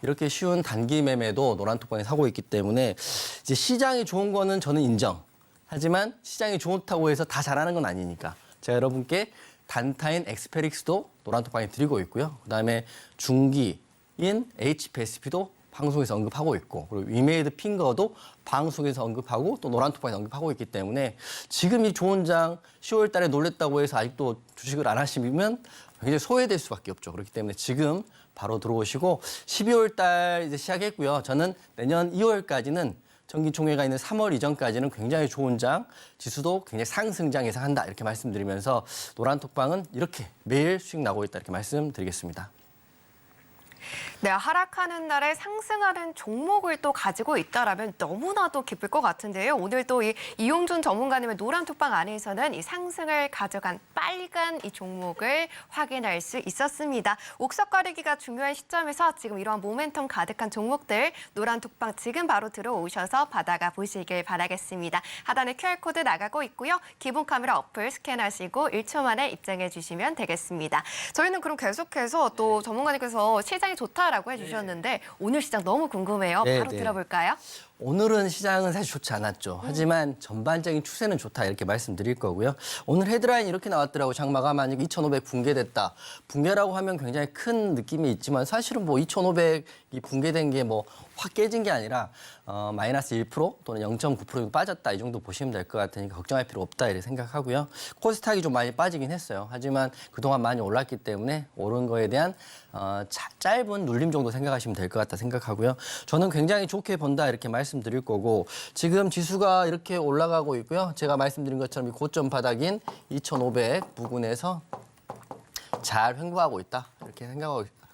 이렇게 쉬운 단기 매매도 노란톡방에 사고 있기 때문에 이제 시장이 좋은 거는 저는 인정. 하지만 시장이 좋다고 해서 다 잘하는 건 아니니까 제가 여러분께 단타인 엑스페릭스도 노란톡방에 드리고 있고요. 그다음에 중기인 HPSB도 방송에서 언급하고 있고 그리고 위메이드 핀거도 방송에서 언급하고 또 노란톡방에서 언급하고 있기 때문에 지금 이 좋은 장 10월 달에 놀랬다고 해서 아직도 주식을 안 하시면 굉장히 소외될 수밖에 없죠. 그렇기 때문에 지금 바로 들어오시고 12월 달 이제 시작했고요. 저는 내년 2월까지는 정기총회가 있는 3월 이전까지는 굉장히 좋은 장, 지수도 굉장히 상승장 예상한다 이렇게 말씀드리면서 노란톡방은 이렇게 매일 수익 나고 있다 이렇게 말씀드리겠습니다. 네, 하락하는 날에 상승하는 종목을 또 가지고 있다라면 너무나도 기쁠 것 같은데요. 오늘 또 이 이용준 전문가님의 노란톡방 안에서는 이 상승을 가져간 빨간 이 종목을 확인할 수 있었습니다. 옥석 가리기가 중요한 시점에서 지금 이러한 모멘텀 가득한 종목들 노란톡방 지금 바로 들어오셔서 받아가 보시길 바라겠습니다. 하단에 QR코드 나가고 있고요. 기본 카메라 어플 스캔하시고 1초 만에 입장해 주시면 되겠습니다. 저희는 그럼 계속해서 또 전문가님께서 시장이 좋다라고 해주셨는데 오늘 시장 너무 궁금해요. 네, 바로 네. 들어볼까요? 오늘은 시장은 사실 좋지 않았죠. 하지만 전반적인 추세는 좋다 이렇게 말씀드릴 거고요. 오늘 헤드라인 이렇게 나왔더라고요. 장마가 만약 2,500 붕괴됐다. 붕괴라고 하면 굉장히 큰 느낌이 있지만 사실은 뭐 2,500이 붕괴된 게 뭐 확 깨진 게 아니라 마이너스 1% 또는 0.9% 빠졌다 이 정도 보시면 될 것 같으니까 걱정할 필요 없다 이렇게 생각하고요. 코스닥이 좀 많이 빠지긴 했어요. 하지만 그동안 많이 올랐기 때문에 오른 거에 대한 짧은 눌림 정도 생각하시면 될 것 같다 생각하고요. 저는 굉장히 좋게 본다 이렇게 말씀드릴 거고 지금 지수가 이렇게 올라가고 있고요. 제가 말씀드린 것처럼 이 고점 바닥인 2,500 부근에서 잘 횡보하고 있다 이렇게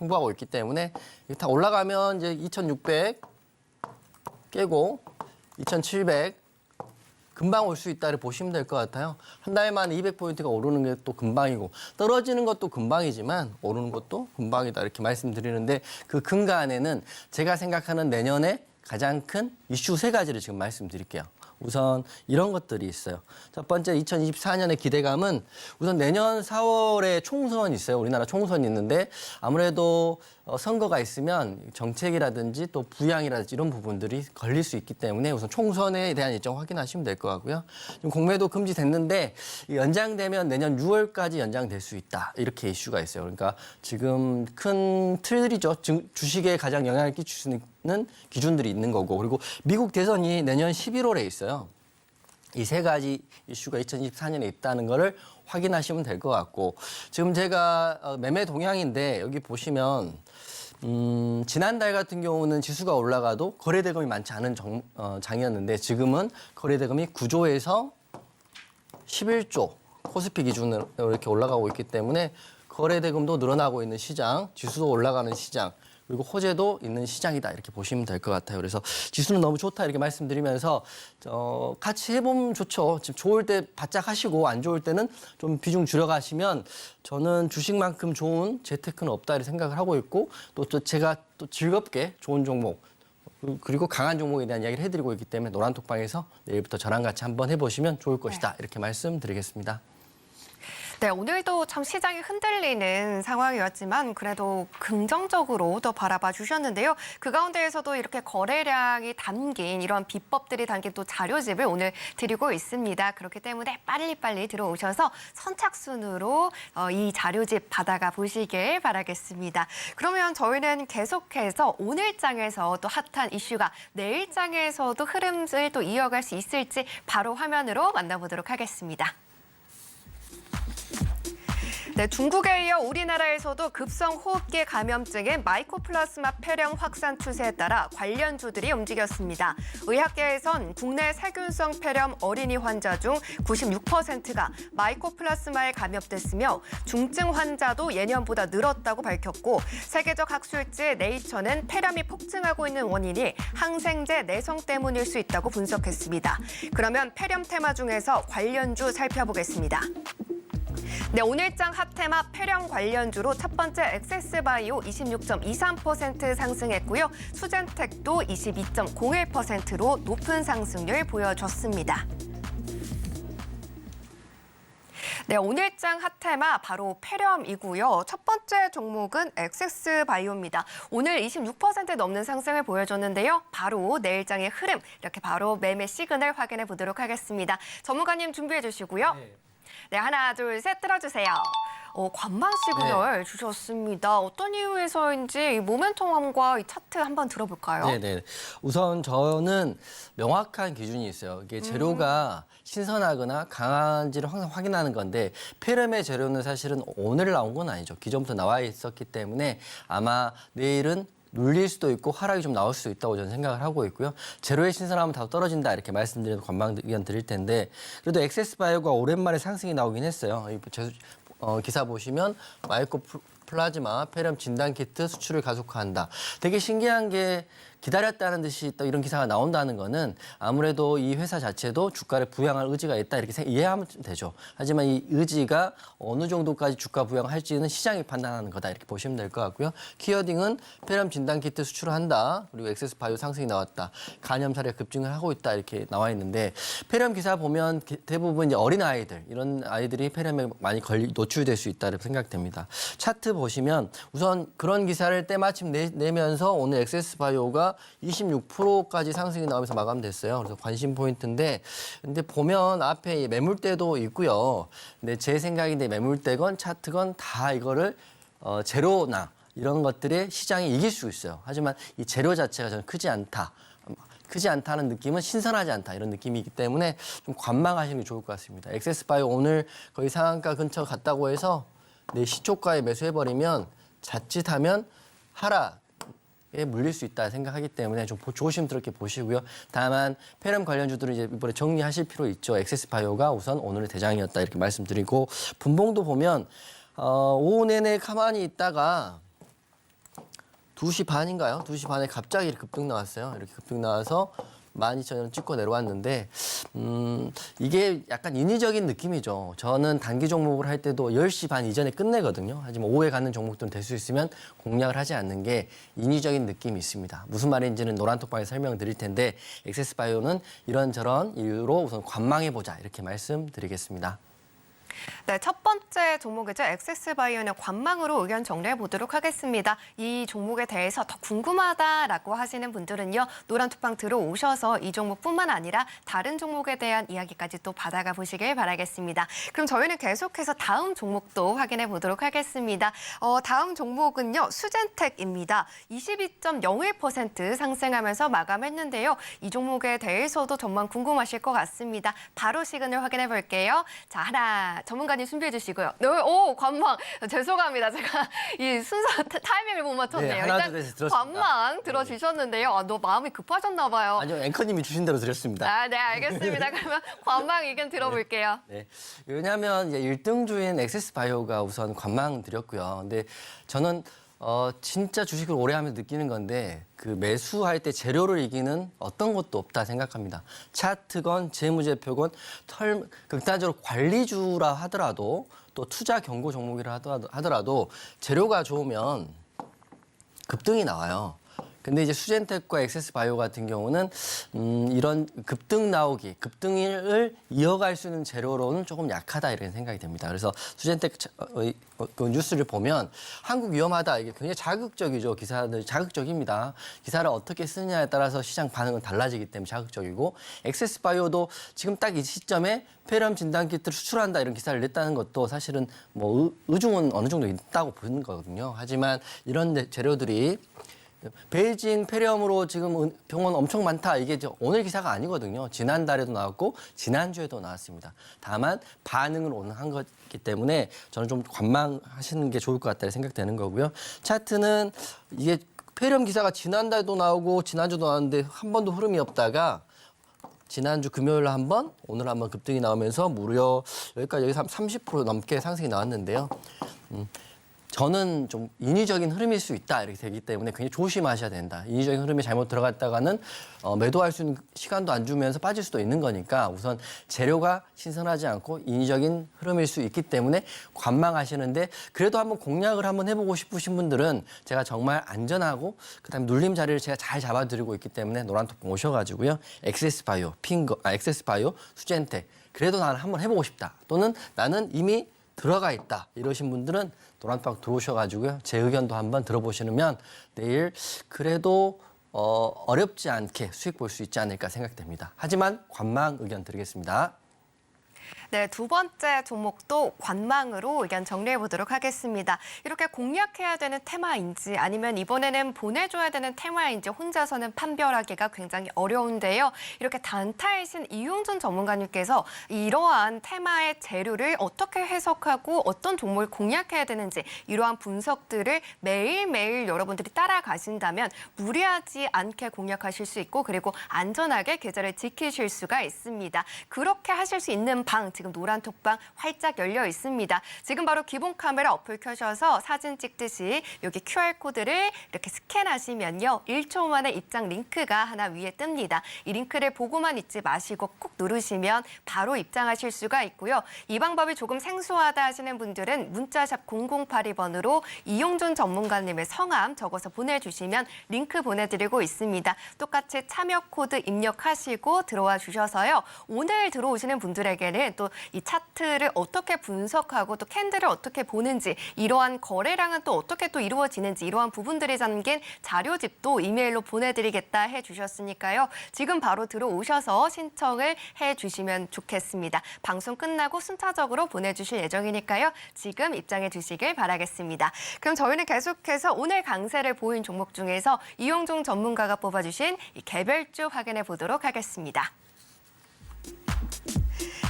횡보하고 있기 때문에 다 올라가면 이제 2,600 깨고 2,700 금방 올 수 있다를 보시면 될 것 같아요. 한 달 만에 200포인트가 오르는 게 또 금방이고 떨어지는 것도 금방이지만 오르는 것도 금방이다 이렇게 말씀드리는데 그 근간에는 제가 생각하는 내년에 가장 큰 이슈 3가지를 지금 말씀드릴게요. 우선 이런 것들이 있어요. 첫 번째 2024년의 기대감은 우선 내년 4월에 총선이 있어요. 우리나라 총선이 있는데 아무래도 선거가 있으면 정책이라든지 또 부양이라든지 이런 부분들이 걸릴 수 있기 때문에 우선 총선에 대한 일정 확인하시면 될 것 같고요. 지금 공매도 금지됐는데 연장되면 내년 6월까지 연장될 수 있다. 이렇게 이슈가 있어요. 그러니까 지금 큰 틀이죠. 주식에 가장 영향을 끼칠 수 있는 기준들이 있는 거고 그리고 미국 대선이 내년 11월에 있어요. 이 3가지 이슈가 2024년에 있다는 거를 확인하시면 될 것 같고 지금 제가 매매 동향인데 여기 보시면 지난달 같은 경우는 지수가 올라가도 거래대금이 많지 않은 장이었는데 지금은 거래대금이 9조에서 11조 코스피 기준으로 이렇게 올라가고 있기 때문에 거래대금도 늘어나고 있는 시장, 지수도 올라가는 시장, 그리고 호재도 있는 시장이다 이렇게 보시면 될 것 같아요. 그래서 지수는 너무 좋다 이렇게 말씀드리면서 같이 해보면 좋죠. 지금 좋을 때 바짝 하시고 안 좋을 때는 좀 비중 줄여가시면 저는 주식만큼 좋은 재테크는 없다 이렇게 생각을 하고 있고 또 제가 또 즐겁게 좋은 종목 그리고 강한 종목에 대한 이야기를 해드리고 있기 때문에 노란톡방에서 내일부터 저랑 같이 한번 해보시면 좋을 것이다 이렇게 말씀드리겠습니다. 네, 오늘도 참 시장이 흔들리는 상황이었지만 그래도 긍정적으로 더 바라봐 주셨는데요. 그 가운데에서도 이렇게 거래량이 담긴 이런 비법들이 담긴 또 자료집을 오늘 드리고 있습니다. 그렇기 때문에 빨리빨리 들어오셔서 선착순으로 이 자료집 받아가 보시길 바라겠습니다. 그러면 저희는 계속해서 오늘 장에서 또 핫한 이슈가 내일 장에서도 흐름을 또 이어갈 수 있을지 바로 화면으로 만나보도록 하겠습니다. 네, 중국에 이어 우리나라에서도 급성호흡기 감염증인 마이코플라스마 폐렴 확산 추세에 따라 관련주들이 움직였습니다. 의학계에선 국내 세균성 폐렴 어린이 환자 중 96%가 마이코플라스마에 감염됐으며 중증 환자도 예년보다 늘었다고 밝혔고 세계적 학술지 네이처는 폐렴이 폭증하고 있는 원인이 항생제 내성 때문일 수 있다고 분석했습니다. 그러면 폐렴 테마 중에서 관련주 살펴보겠습니다. 네, 오늘장 핫테마 폐렴 관련주로 첫 번째 엑세스바이오 26.23% 상승했고요. 수젠텍도 22.01%로 높은 상승률 보여줬습니다. 네, 오늘장 핫테마 바로 폐렴이고요. 첫 번째 종목은 엑세스바이오입니다. 오늘 26% 넘는 상승을 보여줬는데요. 바로 내일장의 흐름, 이렇게 바로 매매 시그널 확인해 보도록 하겠습니다. 전문가님 준비해 주시고요. 네, 하나, 둘, 셋 들어주세요. 관망 시그널 주셨습니다. 어떤 이유에서인지 이 모멘텀과 이 차트 한번 들어볼까요? 네네. 우선 저는 명확한 기준이 있어요. 이게 재료가 신선하거나 강한지를 항상 확인하는 건데 폐렴의 재료는 사실은 오늘 나온 건 아니죠. 기존부터 나와 있었기 때문에 아마 내일은 눌릴 수도 있고 하락이 좀 나올 수도 있다고 저는 생각을 하고 있고요. 제로의 신선함은 다 떨어진다 이렇게 말씀드려서 관망 의견 드릴 텐데 그래도 엑세스바이오가 오랜만에 상승이 나오긴 했어요. 기사 보시면 마이크로 플라즈마 폐렴 진단 키트 수출을 가속화한다. 되게 신기한 게 기다렸다는 듯이 또 이런 기사가 나온다는 거는 아무래도 이 회사 자체도 주가를 부양할 의지가 있다 이렇게 이해하면 되죠. 하지만 이 의지가 어느 정도까지 주가 부양할지는 시장이 판단하는 거다 이렇게 보시면 될 것 같고요. 키워딩은 폐렴 진단 키트 수출을 한다. 그리고 엑세스바이오 상승이 나왔다. 간염 사례가 급증을 하고 있다 이렇게 나와 있는데 폐렴 기사 보면 대부분 이제 어린 아이들 이런 아이들이 폐렴에 많이 노출될 수 있다 이렇게 생각됩니다. 차트 보시면 우선 그런 기사를 때마침 내면서 오늘 엑세스바이오가 26%까지 상승이 나오면서 마감됐어요. 그래서 관심 포인트인데, 근데 보면 앞에 매물대도 있고요. 근데 제 생각인데 매물대건 차트건 다 이거를 제로나 이런 것들의 시장이 이길 수 있어요. 하지만 이 제로 자체가 저는 크지 않다. 크지 않다는 느낌은 신선하지 않다 이런 느낌이기 때문에 좀 관망하시는 게 좋을 것 같습니다. 엑세스바이오 오늘 거의 상한가 근처 갔다고 해서 내 시초가에 매수해버리면 자칫하면 하락에 물릴 수 있다 생각하기 때문에 좀 조심스럽게 보시고요. 다만 폐렴 관련주들은 이제 이번에 정리하실 필요 있죠. 엑세스바이오가 우선 오늘의 대장이었다 이렇게 말씀드리고 분봉도 보면 오후 내내 가만히 있다가 2시 반인가요? 2시 반에 갑자기 이렇게 급등 나왔어요. 이렇게 급등 나와서 12,000원 찍고 내려왔는데 이게 약간 인위적인 느낌이죠. 저는 단기 종목을 할 때도 10시 반 이전에 끝내거든요. 하지만 오후에 가는 종목들은 될 수 있으면 공략을 하지 않는 게 인위적인 느낌이 있습니다. 무슨 말인지는 노란톡방에 설명을 드릴 텐데 엑세스바이오는 이런저런 이유로 우선 관망해보자 이렇게 말씀드리겠습니다. 네, 첫 번째 종목이죠. 엑세스바이오는 관망으로 의견 정리해 보도록 하겠습니다. 이 종목에 대해서 더 궁금하다라고 하시는 분들은요. 노란투팡 들어오셔서 이 종목뿐만 아니라 다른 종목에 대한 이야기까지 또 받아가 보시길 바라겠습니다. 그럼 저희는 계속해서 다음 종목도 확인해 보도록 하겠습니다. 다음 종목은요. 수젠텍입니다. 22.01% 상승하면서 마감했는데요. 이 종목에 대해서도 정말 궁금하실 것 같습니다. 바로 시그널 확인해 볼게요. 자, 하나. 전문가님 준비해 주시고요. 오, 관망. 죄송합니다. 제가 이 순서 타이밍을 못 맞췄네요. 네, 하나, 둘, 셋 들었습니다. 관망 들어주셨는데요. 너 마음이 급하셨나 봐요. 아니요, 앵커님이 주신 대로 드렸습니다. 네, 알겠습니다. 그러면 관망 의견 들어볼게요. 네. 왜냐하면 이제 1등주인 엑세스바이오가 우선 관망 드렸고요. 근데 저는 진짜 주식을 오래 하면서 느끼는 건데 그 매수할 때 재료를 이기는 어떤 것도 없다 생각합니다. 차트건 재무제표건 극단적으로 관리주라 하더라도 또 투자 경고 종목이라 하더라도 재료가 좋으면 급등이 나와요. 근데 이제 수젠텍과 엑세스바이오 같은 경우는 이런 급등을 이어갈 수 있는 재료로는 조금 약하다 이런 생각이 듭니다. 그래서 수젠텍 그 뉴스를 보면 한국 위험하다 이게 굉장히 자극적이죠. 기사들 자극적입니다. 기사를 어떻게 쓰느냐에 따라서 시장 반응은 달라지기 때문에 자극적이고 엑세스바이오도 지금 딱 이 시점에 폐렴 진단 키트를 수출한다 이런 기사를 냈다는 것도 사실은 뭐 의중은 어느 정도 있다고 보는 거거든요. 하지만 이런 재료들이 베이징 폐렴으로 지금 병원 엄청 많다. 이게 오늘 기사가 아니거든요. 지난달에도 나왔고 지난주에도 나왔습니다. 다만 반응을 오늘 한 거기 때문에 저는 좀 관망하시는 게 좋을 것 같다 생각되는 거고요. 차트는 이게 폐렴 기사가 지난달도 나오고 지난주도 나왔는데 한 번도 흐름이 없다가 지난주 금요일 한 번, 오늘 한 번 급등이 나오면서 무려 여기까지 30% 넘게 상승이 나왔는데요. 저는 좀 인위적인 흐름일 수 있다 이렇게 되기 때문에 굉장히 조심하셔야 된다. 인위적인 흐름에 잘못 들어갔다가는 매도할 수 있는 시간도 안 주면서 빠질 수도 있는 거니까 우선 재료가 신선하지 않고 인위적인 흐름일 수 있기 때문에 관망하시는데 그래도 한번 공략을 한번 해보고 싶으신 분들은 제가 정말 안전하고 그다음에 눌림 자리를 제가 잘 잡아드리고 있기 때문에 노란톡 오셔가지고요. 엑세스바이오, 엑세스바이오, 수젠텍 그래도 나는 한번 해보고 싶다. 또는 나는 이미 들어가 있다 이러신 분들은 노란빵 들어오셔가지고요. 제 의견도 한번 들어보시면 내일 그래도 어렵지 않게 수익 볼 수 있지 않을까 생각됩니다. 하지만 관망 의견 드리겠습니다. 네, 두 번째 종목도 관망으로 의견 정리해 보도록 하겠습니다. 이렇게 공략해야 되는 테마인지 아니면 이번에는 보내줘야 되는 테마인지 혼자서는 판별하기가 굉장히 어려운데요. 이렇게 단타이신 이용준 전문가님께서 이러한 테마의 재료를 어떻게 해석하고 어떤 종목을 공략해야 되는지 이러한 분석들을 매일매일 여러분들이 따라가신다면 무리하지 않게 공략하실 수 있고 그리고 안전하게 계좌를 지키실 수가 있습니다. 그렇게 하실 수 있는 방 지금 노란 톡방 활짝 열려 있습니다. 지금 바로 기본 카메라 어플 켜셔서 사진 찍듯이 여기 QR코드를 이렇게 스캔하시면요. 1초 만에 입장 링크가 하나 위에 뜹니다. 이 링크를 보고만 있지 마시고 꾹 누르시면 바로 입장하실 수가 있고요. 이 방법이 조금 생소하다 하시는 분들은 문자샵 0082번으로 이용준 전문가님의 성함 적어서 보내주시면 링크 보내드리고 있습니다. 똑같이 참여 코드 입력하시고 들어와 주셔서요. 오늘 들어오시는 분들에게는 또 이 차트를 어떻게 분석하고 또 캔들을 어떻게 보는지 이러한 거래량은 또 어떻게 또 이루어지는지 이러한 부분들이 담긴 자료집도 이메일로 보내드리겠다 해주셨으니까요. 지금 바로 들어오셔서 신청을 해주시면 좋겠습니다. 방송 끝나고 순차적으로 보내주실 예정이니까요. 지금 입장해 주시길 바라겠습니다. 그럼 저희는 계속해서 오늘 강세를 보인 종목 중에서 이용종 전문가가 뽑아주신 이 개별주 확인해 보도록 하겠습니다.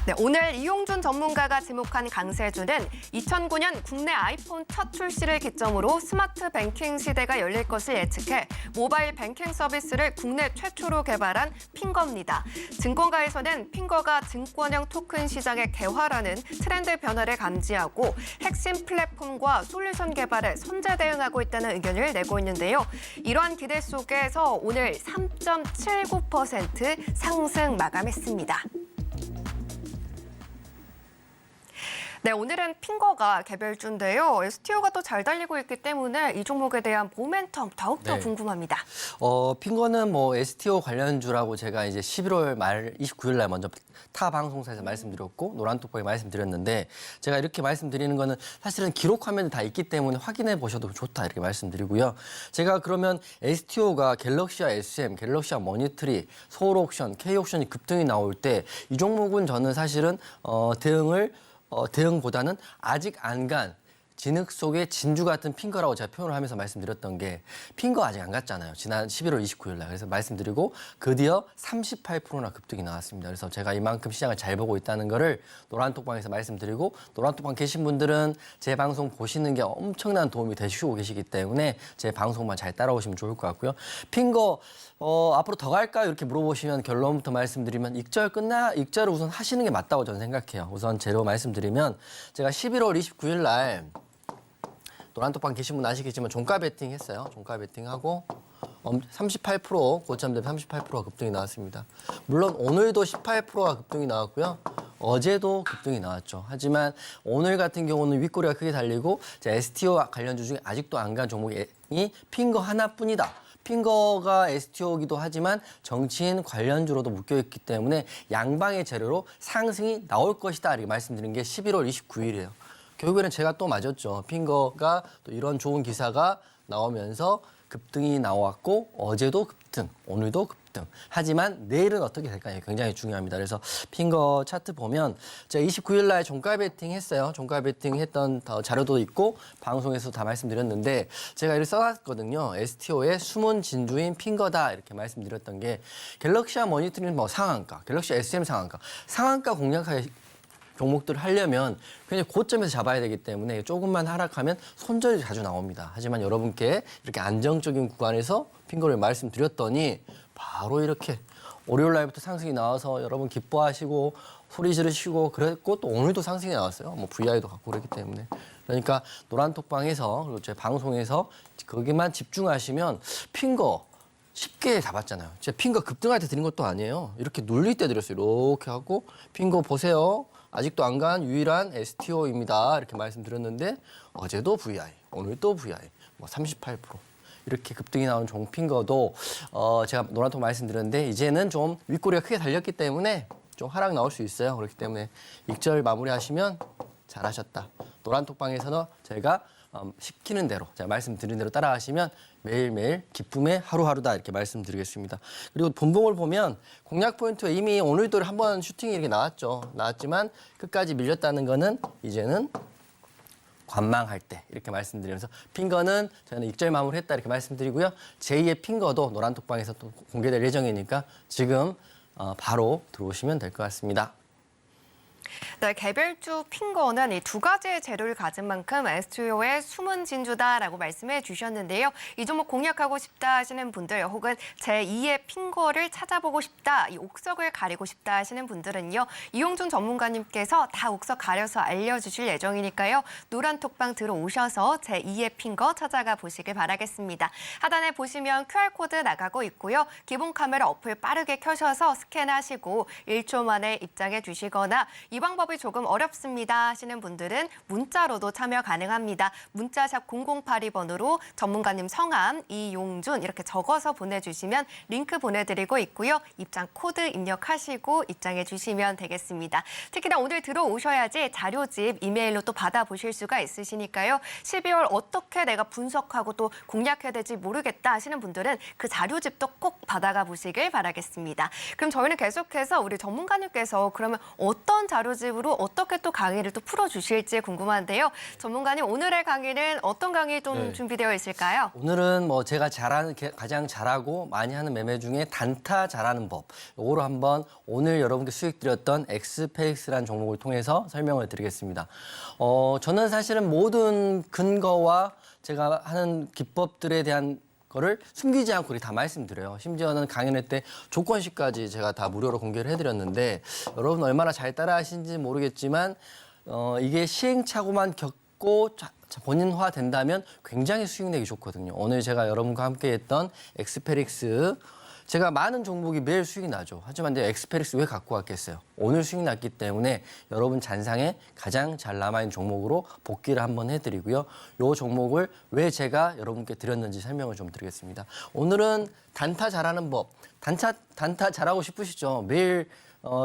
네, 오늘 이용준 전문가가 지목한 강세주는 2009년 국내 아이폰 첫 출시를 기점으로 스마트 뱅킹 시대가 열릴 것을 예측해 모바일 뱅킹 서비스를 국내 최초로 개발한 핑거입니다. 증권가에서는 핑거가 증권형 토큰 시장의 개화라는 트렌드 변화를 감지하고 핵심 플랫폼과 솔루션 개발에 선제 대응하고 있다는 의견을 내고 있는데요. 이러한 기대 속에서 오늘 3.79% 상승 마감했습니다. 네, 오늘은 핑거가 개별주인데요. STO가 또 잘 달리고 있기 때문에 이 종목에 대한 모멘텀 더욱더 궁금합니다. 핑거는 뭐 STO 관련주라고 제가 이제 11월 말 29일 날 먼저 타 방송사에서 말씀드렸고 노란톡방에 말씀드렸는데 제가 이렇게 말씀드리는 거는 사실은 기록 화면이 다 있기 때문에 확인해 보셔도 좋다 이렇게 말씀드리고요. 제가 그러면 STO가 갤럭시와 SM, 갤럭시와 머니트리, 서울옥션, K옥션이 급등이 나올 때 이 종목은 저는 사실은 대응보다는 아직 안 간 진흙 속의 진주 같은 핑거라고 제가 표현을 하면서 말씀드렸던 게 핑거 아직 안 갔잖아요. 지난 11월 29일 날. 그래서 말씀드리고 드디어 38%나 급등이 나왔습니다. 그래서 제가 이만큼 시장을 잘 보고 있다는 거를 노란톡방에서 말씀드리고 노란톡방 계신 분들은 제 방송 보시는 게 엄청난 도움이 되시고 계시기 때문에 제 방송만 잘 따라오시면 좋을 것 같고요. 핑거 앞으로 더 갈까요? 이렇게 물어보시면 결론부터 말씀드리면 익절을 우선 하시는 게 맞다고 저는 생각해요. 우선 재료 말씀드리면 제가 11월 29일 날 노란톡방 계신 분 아시겠지만 종가 베팅 했어요. 종가 베팅하고 38% 고점 대비 38%가 급등이 나왔습니다. 물론 오늘도 18%가 급등이 나왔고요. 어제도 급등이 나왔죠. 하지만 오늘 같은 경우는 윗꼬리가 크게 달리고 STO 관련주 중에 아직도 안 간 종목이 핑거 하나뿐이다. 핑거가 STO이기도 하지만 정치인 관련주로도 묶여있기 때문에 양방의 재료로 상승이 나올 것이다 이렇게 말씀드린 게 11월 29일이에요. 결국에는 제가 또 맞았죠. 핑거가 또 이런 좋은 기사가 나오면서 급등이 나왔고 어제도 급등, 오늘도 급등. 하지만 내일은 어떻게 될까요? 굉장히 중요합니다. 그래서 핑거 차트 보면 제가 29일 날 종가 베팅 했어요. 종가 베팅 했던 자료도 있고 방송에서 다 말씀드렸는데 제가 이를 써놨거든요. STO의 숨은 진주인 핑거다 이렇게 말씀드렸던 게 갤럭시와 머니터리는 뭐 상한가, 갤럭시 SM 상한가 공략하기 종목들을 하려면 굉장히 고점에서 잡아야 되기 때문에 조금만 하락하면 손절이 자주 나옵니다. 하지만 여러분께 이렇게 안정적인 구간에서 핑거를 말씀드렸더니 바로 이렇게 월요일 날부터 상승이 나와서 여러분 기뻐하시고 소리 지르시고 그랬고 또 오늘도 상승이 나왔어요. 뭐 VI도 갖고 그랬기 때문에. 그러니까 노란톡방에서 그리고 제 방송에서 거기만 집중하시면 핑거 쉽게 잡았잖아요. 제가 핑거 급등할 때 드린 것도 아니에요. 이렇게 눌릴 때 드렸어요. 이렇게 하고 핑거 보세요. 아직도 안 간 유일한 STO입니다. 이렇게 말씀드렸는데 어제도 VI, 오늘도 VI, 뭐 38%. 이렇게 급등이 나온 종핑거도 제가 노란톡 말씀드렸는데 이제는 좀 윗꼬리가 크게 달렸기 때문에 좀 하락 나올 수 있어요. 그렇기 때문에 익절 마무리하시면 잘하셨다. 노란톡방에서는 제가 시키는 대로 제가 말씀드린 대로 따라하시면 매일매일 기쁨의 하루하루다 이렇게 말씀드리겠습니다. 그리고 본봉을 보면 공략 포인트가 이미 오늘도 한번 슈팅이 이렇게 나왔지만 끝까지 밀렸다는 거는 이제는 관망할 때 이렇게 말씀드리면서 핀 거는 저는 익절 마무리했다 이렇게 말씀드리고요. 제2의 핀 거도 노란 톡방에서 또 공개될 예정이니까 지금 바로 들어오시면 될 것 같습니다. 네, 개별주 핑거는 이 두 가지의 재료를 가진 만큼 STO의 숨은 진주다라고 말씀해 주셨는데요. 이 종목 공략하고 싶다 하시는 분들 혹은 제2의 핑거를 찾아보고 싶다, 이 옥석을 가리고 싶다 하시는 분들은요. 이용준 전문가님께서 다 옥석 가려서 알려주실 예정이니까요. 노란 톡방 들어오셔서 제2의 핑거 찾아가 보시길 바라겠습니다. 하단에 보시면 QR코드 나가고 있고요. 기본 카메라 어플 빠르게 켜셔서 스캔하시고 1초 만에 입장해 주시거나 이 방법이 조금 어렵습니다 하시는 분들은 문자로도 참여 가능합니다. 문자샵 0082번으로 전문가님 성함, 이용준 이렇게 적어서 보내주시면 링크 보내드리고 있고요. 입장 코드 입력하시고 입장해 주시면 되겠습니다. 특히나 오늘 들어오셔야지 자료집 이메일로 또 받아보실 수가 있으시니까요. 12월 어떻게 내가 분석하고 또 공략해야 될지 모르겠다 하시는 분들은 그 자료집도 꼭 받아가 보시길 바라겠습니다. 그럼 저희는 계속해서 우리 전문가님께서 그러면 어떤 자료집으로 어떻게 또 강의를 또 풀어주실지 궁금한데요. 전문가님 오늘의 강의는 어떤 강의 좀 준비되어 있을까요? 오늘은 뭐 제가 가장 잘하고 많이 하는 매매 중에 단타 잘하는 법. 요거로 한번 오늘 여러분께 수익 드렸던 엑스페릭스라는 종목을 통해서 설명을 드리겠습니다. 저는 사실은 모든 근거와 제가 하는 기법들에 대한 거를 숨기지 않고 다 말씀드려요. 심지어는 강연회 때 조건식까지 제가 다 무료로 공개를 해드렸는데 여러분 얼마나 잘 따라하시는지 모르겠지만 이게 시행착오만 겪고 본인화 된다면 굉장히 수익 내기 좋거든요. 오늘 제가 여러분과 함께 했던 엑스페릭스 제가 많은 종목이 매일 수익이 나죠. 하지만 내가 엑스페릭스 왜 갖고 왔겠어요? 오늘 수익 났기 때문에 여러분 잔상에 가장 잘 남아있는 종목으로 복귀를 한번 해드리고요. 이 종목을 왜 제가 여러분께 드렸는지 설명을 좀 드리겠습니다. 오늘은 단타 잘하는 법. 단타 잘하고 싶으시죠? 매일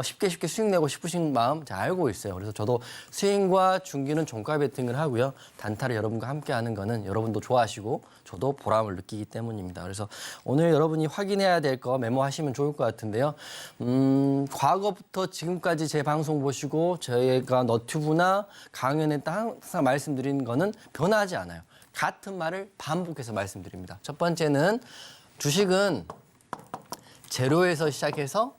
쉽게 수익 내고 싶으신 마음 잘 알고 있어요. 그래서 저도 스윙과 중기는 종가 베팅을 하고요. 단타를 여러분과 함께 하는 거는 여러분도 좋아하시고 저도 보람을 느끼기 때문입니다. 그래서 오늘 여러분이 확인해야 될 거 메모하시면 좋을 것 같은데요. 과거부터 지금까지 제 방송 보시고 저희가 너튜브나 강연에 항상 말씀드린 거는 변하지 않아요. 같은 말을 반복해서 말씀드립니다. 첫 번째는 주식은 제로에서 시작해서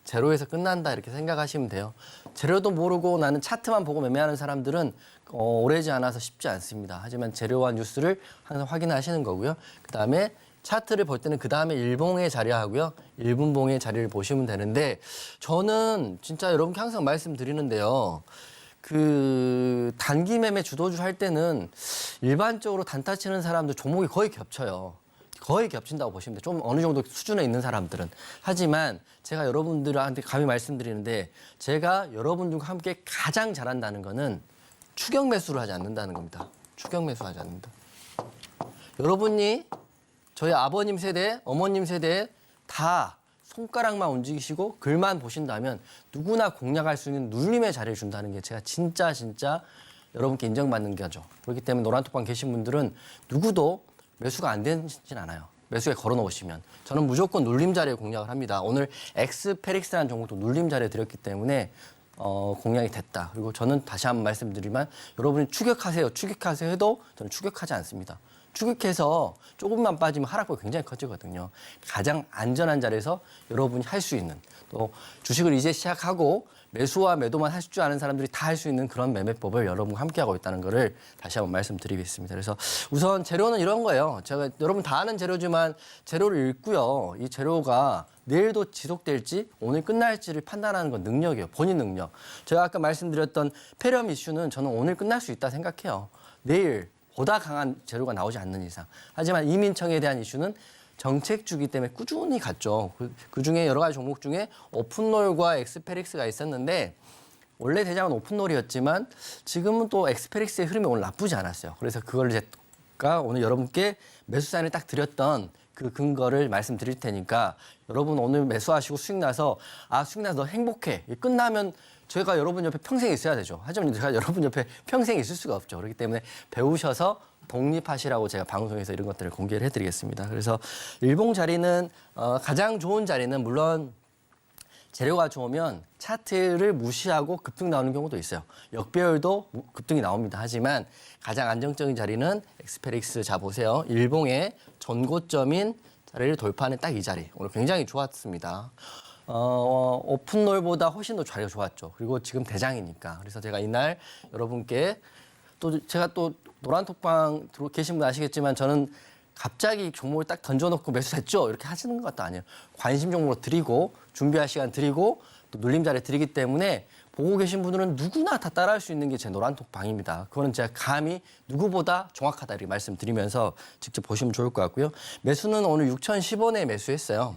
제로에서 끝난다 이렇게 생각하시면 돼요. 재료도 모르고 나는 차트만 보고 매매하는 사람들은 오래지 않아서 쉽지 않습니다. 하지만 재료와 뉴스를 항상 확인하시는 거고요. 그다음에 차트를 볼 때는 그다음에 일봉의 자리하고요. 1분봉의 자리를 보시면 되는데 저는 진짜 여러분께 항상 말씀드리는데요. 그 단기 매매 주도주 할 때는 일반적으로 단타 치는 사람들 종목이 거의 겹쳐요. 거의 겹친다고 보시면 돼요. 좀 어느 정도 수준에 있는 사람들은. 하지만 제가 여러분들한테 감히 말씀드리는데 제가 여러분들과 함께 가장 잘한다는 거는 추격 매수를 하지 않는다는 겁니다. 추격 매수하지 않는다. 여러분이 저희 아버님 세대, 어머님 세대 다 손가락만 움직이시고 글만 보신다면 누구나 공략할 수 있는 눌림의 자리를 준다는 게 제가 진짜 여러분께 인정받는 거죠. 그렇기 때문에 노란톡방 계신 분들은 누구도 매수가 안 되진 않아요. 매수에 걸어놓으시면. 저는 무조건 눌림 자리에 공략을 합니다. 오늘 엑스페릭스라는 종목도 눌림 자리에 드렸기 때문에 공략이 됐다. 그리고 저는 다시 한번 말씀드리면 여러분이 추격하세요 해도 저는 추격하지 않습니다. 추격해서 조금만 빠지면 하락폭이 굉장히 커지거든요. 가장 안전한 자리에서 여러분이 할 수 있는 또 주식을 이제 시작하고 매수와 매도만 할 줄 아는 사람들이 다 할 수 있는 그런 매매법을 여러분과 함께하고 있다는 거를 다시 한번 말씀드리겠습니다. 그래서 우선 재료는 이런 거예요. 제가 여러분 다 아는 재료지만 재료를 읽고요. 이 재료가 내일도 지속될지 오늘 끝날지를 판단하는 건 능력이에요. 본인 능력. 제가 아까 말씀드렸던 페렴 이슈는 저는 오늘 끝날 수 있다 생각해요. 내일 보다 강한 재료가 나오지 않는 이상. 하지만 이민청에 대한 이슈는 정책주기 때문에 꾸준히 갔죠. 그중에 여러 가지 종목 중에 오픈롤과 엑스페릭스가 있었는데 원래 대장은 오픈롤이었지만 지금은 또 엑스페릭스의 흐름이 오늘 나쁘지 않았어요. 그래서 그걸 제가 오늘 여러분께 매수 사인을 딱 드렸던 그 근거를 말씀드릴 테니까 여러분 오늘 매수하시고 수익 나서 너 행복해. 끝나면 제가 여러분 옆에 평생 있어야 되죠. 하지만 제가 여러분 옆에 평생 있을 수가 없죠. 그렇기 때문에 배우셔서 독립하시라고 제가 방송에서 이런 것들을 공개를 해드리겠습니다. 그래서 일봉 자리는 가장 좋은 자리는 물론 재료가 좋으면 차트를 무시하고 급등 나오는 경우도 있어요. 역배열도 급등이 나옵니다. 하지만 가장 안정적인 자리는 엑스페릭스 자 보세요. 일봉의 전고점인 자리를 돌파하는 딱 이 자리. 오늘 굉장히 좋았습니다. 오픈롤보다 훨씬 더 자리가 좋았죠. 그리고 지금 대장이니까. 그래서 제가 이날 여러분께 또 제가 또 노란톡방 계신 분 아시겠지만 저는 갑자기 종목을 딱 던져놓고 매수했죠. 이렇게 하시는 것도 아니에요. 관심 종목으로 드리고 준비할 시간 드리고 또 눌림자리 드리기 때문에 보고 계신 분들은 누구나 다 따라할 수 있는 게 제 노란톡방입니다. 그거는 제가 감히 누구보다 정확하다 이렇게 말씀드리면서 직접 보시면 좋을 것 같고요. 매수는 오늘 6,010원에 매수했어요.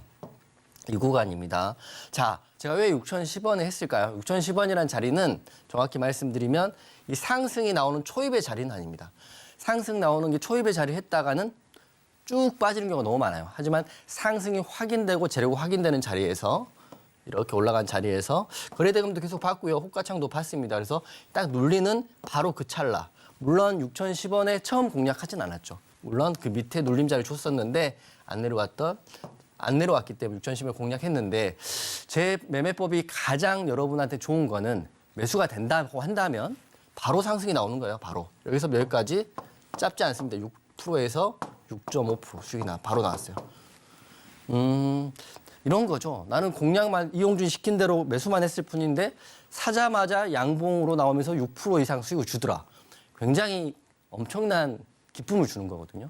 이 구간입니다. 자, 제가 왜 6,010원에 했을까요? 6,010원이라는 자리는 정확히 말씀드리면 이 상승이 나오는 초입의 자리는 아닙니다. 상승 나오는 게 초입의 자리 했다가는 쭉 빠지는 경우가 너무 많아요. 하지만 상승이 확인되고 재료가 확인되는 자리에서 이렇게 올라간 자리에서 거래대금도 계속 받고요. 호가창도 받습니다. 그래서 딱 눌리는 바로 그 찰나. 물론 6,010원에 처음 공략하진 않았죠. 물론 그 밑에 눌림자를 줬었는데 안 내려왔기 때문에 6,010원 공략했는데 제 매매법이 가장 여러분한테 좋은 거는 매수가 된다고 한다면 바로 상승이 나오는 거예요. 바로. 여기서 여기까지 짧지 않습니다. 6%에서 6.5% 수익이 바로 나왔어요. 이런 거죠. 나는 공략만 이용준 시킨 대로 매수만 했을 뿐인데 사자마자 양봉으로 나오면서 6% 이상 수익을 주더라. 굉장히 엄청난 기쁨을 주는 거거든요.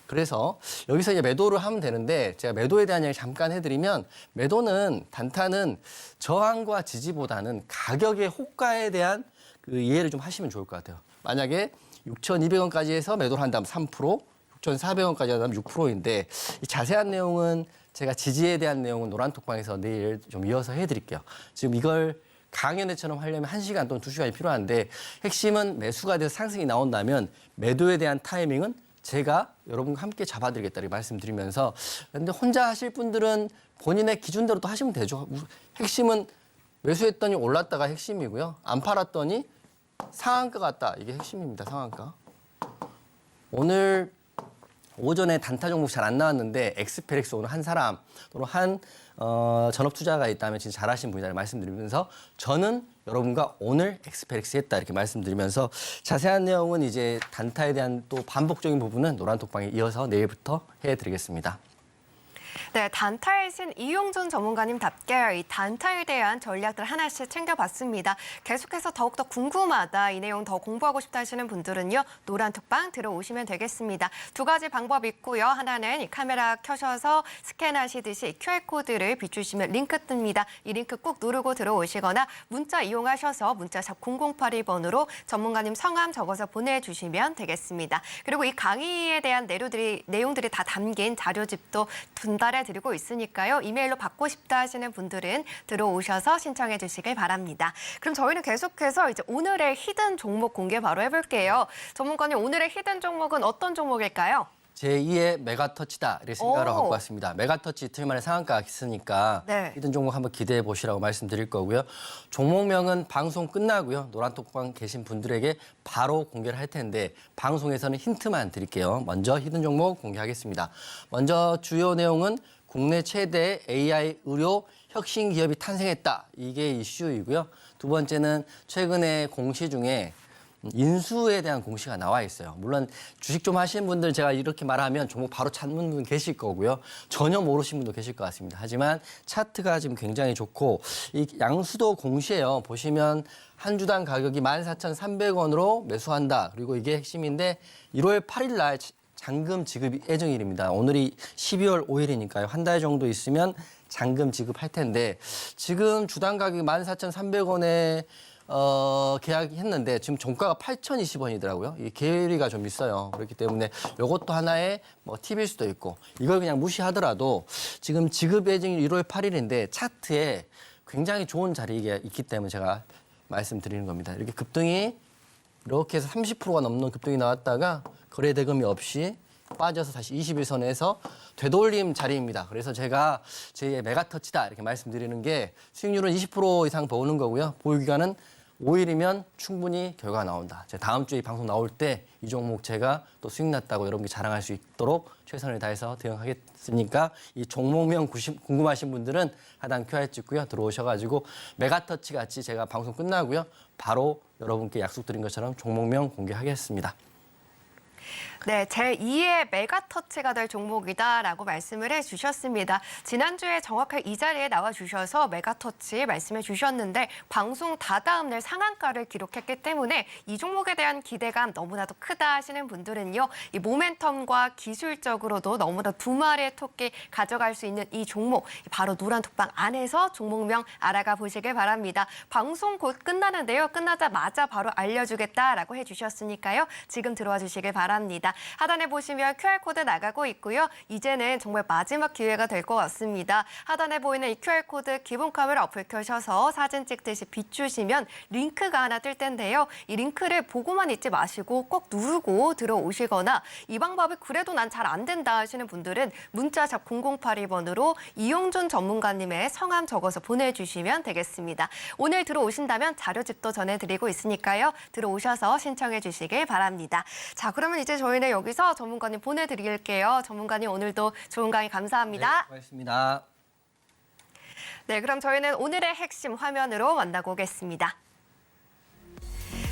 그래서 여기서 이제 매도를 하면 되는데 제가 매도에 대한 이야기 잠깐 해드리면 매도는 단타는 저항과 지지보다는 가격의 호가에 대한 그 이해를 좀 하시면 좋을 것 같아요. 만약에 6,200원까지 해서 매도를 한다면 3%, 6,400원까지 한다면 6%인데 이 자세한 내용은 제가 지지에 대한 내용은 노란톡방에서 내일 좀 이어서 해드릴게요. 지금 이걸 강연회처럼 하려면 1시간 또는 2시간이 필요한데 핵심은 매수가 돼서 상승이 나온다면 매도에 대한 타이밍은 제가 여러분과 함께 잡아드리겠다 이렇게 말씀드리면서 근데 혼자 하실 분들은 본인의 기준대로 또 하시면 되죠. 핵심은 매수했더니 올랐다가 핵심이고요. 안 팔았더니 상한가 같다. 이게 핵심입니다. 상한가. 오늘 오전에 단타 종목 잘 안 나왔는데 엑스페릭스 오늘 한 사람 또는 한 전업 투자가 있다면 진짜 잘하신 분이다 말씀드리면서 저는 여러분과 오늘 엑스페릭스 했다 이렇게 말씀드리면서 자세한 내용은 이제 단타에 대한 또 반복적인 부분은 노란톡방에 이어서 내일부터 해드리겠습니다. 네, 단타의 신 이용준 전문가님답게 이 단타에 대한 전략들 하나씩 챙겨봤습니다. 계속해서 더욱더 궁금하다, 이 내용 더 공부하고 싶다 하시는 분들은요. 노란톡방 들어오시면 되겠습니다. 두 가지 방법 있고요. 하나는 이 카메라 켜셔서 스캔하시듯이 QR코드를 비추시면 링크 뜹니다. 이 링크 꾹 누르고 들어오시거나 문자 이용하셔서 문자샵 0082번으로 전문가님 성함 적어서 보내주시면 되겠습니다. 그리고 이 강의에 대한 내용들이 다 담긴 자료집도 분달해 드리고 있으니까요. 이메일로 받고 싶다 하시는 분들은 들어오셔서 신청해 주시길 바랍니다. 그럼 저희는 계속해서 이제 오늘의 히든 종목 공개 바로 해볼게요. 전문가님, 오늘의 히든 종목은 어떤 종목일까요? 제2의 메가터치다 이렇게 생각을 갖고 왔습니다. 메가터치 이틀 만에 상한가가 있으니까 네. 히든 종목 한번 기대해 보시라고 말씀드릴 거고요. 종목명은 방송 끝나고요. 노란톡방 계신 분들에게 바로 공개를 할 텐데 방송에서는 힌트만 드릴게요. 먼저 히든 종목 공개하겠습니다. 먼저 주요 내용은 국내 최대 AI 의료 혁신 기업이 탄생했다. 이게 이슈이고요. 두 번째는 최근에 공시 중에 인수에 대한 공시가 나와 있어요. 물론 주식 좀 하시는 분들 제가 이렇게 말하면 종목 바로 찾는 분 계실 거고요. 전혀 모르시는 분도 계실 것 같습니다. 하지만 차트가 지금 굉장히 좋고 이 양수도 공시예요. 보시면 한 주당 가격이 14,300원으로 매수한다. 그리고 이게 핵심인데 1월 8일 날 잔금 지급 예정일입니다. 오늘이 12월 5일이니까요. 한 달 정도 있으면 잔금 지급할 텐데 지금 주당 가격이 14,300원에 계약했는데 지금 종가가 8,020원이더라고요. 이 계리가 좀 있어요. 그렇기 때문에 이것도 하나의 팁일 수도 있고 이걸 그냥 무시하더라도 지금 지급 예정일 1월 8일인데 차트에 굉장히 좋은 자리가 있기 때문에 제가 말씀드리는 겁니다. 이렇게 급등이 이렇게 해서 30%가 넘는 급등이 나왔다가 거래 대금이 없이 빠져서 다시 21선에서 되돌림 자리입니다. 그래서 제가 제 메가터치다 이렇게 말씀드리는 게 수익률은 20% 이상 보는 거고요. 보유기간은 5일이면 충분히 결과가 나온다. 제가 다음 주에 이 방송 나올 때 이 종목 제가 또 수익 났다고 여러분께 자랑할 수 있도록 최선을 다해서 대응하겠으니까 이 종목명 궁금하신 분들은 하단 QR 찍고요. 들어오셔가지고 메가터치 같이 제가 방송 끝나고요. 바로 여러분께 약속드린 것처럼 종목명 공개하겠습니다. 네, 제2의 메가터치가 될 종목이다라고 말씀을 해주셨습니다. 지난주에 정확하게 이 자리에 나와주셔서 메가터치 말씀해 주셨는데 방송 다다음 날 상한가를 기록했기 때문에 이 종목에 대한 기대감 너무나도 크다 하시는 분들은요. 이 모멘텀과 기술적으로도 너무나 두 마리의 토끼 가져갈 수 있는 이 종목, 바로 노란톡방 안에서 종목명 알아가 보시길 바랍니다. 방송 곧 끝나는데요. 끝나자마자 바로 알려주겠다라고 해주셨으니까요. 지금 들어와 주시길 바랍니다. 하단에 보시면 QR코드 나가고 있고요. 이제는 정말 마지막 기회가 될 것 같습니다. 하단에 보이는 이 QR코드 기본 카메라 어플 켜셔서 사진 찍듯이 비추시면 링크가 하나 뜰 텐데요. 이 링크를 보고만 있지 마시고 꼭 누르고 들어오시거나 이 방법이 그래도 난 잘 안 된다 하시는 분들은 문자샵 0082번으로 이용준 전문가님의 성함 적어서 보내주시면 되겠습니다. 오늘 들어오신다면 자료집도 전해드리고 있으니까요. 들어오셔서 신청해 주시길 바랍니다. 자, 그러면 이제 저희는 여기서 전문가님 보내드릴게요. 전문가님 오늘도 좋은 강의 감사합니다. 네, 고맙습니다. 네, 그럼 저희는 오늘의 핵심 화면으로 만나고 오겠습니다.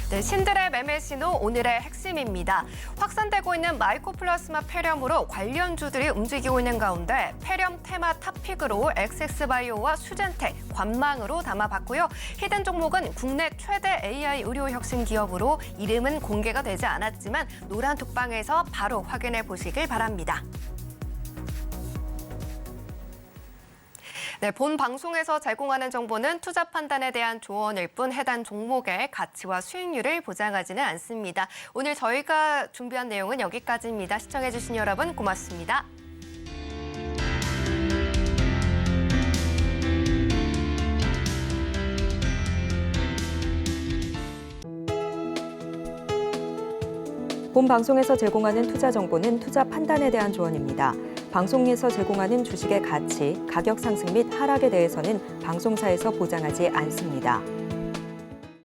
네, 신들의 매매 신호 오늘의 핵심입니다. 확산되고 있는 마이코플라스마 폐렴으로 관련주들이 움직이고 있는 가운데 폐렴 테마 탑픽으로 엑섹스바이오와 수젠텍, 관망으로 담아봤고요. 히든 종목은 국내 최대 AI 의료 혁신 기업으로 이름은 공개가 되지 않았지만 노란톡방에서 바로 확인해 보시길 바랍니다. 네, 본 방송에서 제공하는 정보는 투자 판단에 대한 조언일 뿐 해당 종목의 가치와 수익률을 보장하지는 않습니다. 오늘 저희가 준비한 내용은 여기까지입니다. 시청해주신 여러분 고맙습니다. 본 방송에서 제공하는 투자 정보는 투자 판단에 대한 조언입니다. 방송에서 제공하는 주식의 가치, 가격 상승 및 하락에 대해서는 방송사에서 보장하지 않습니다.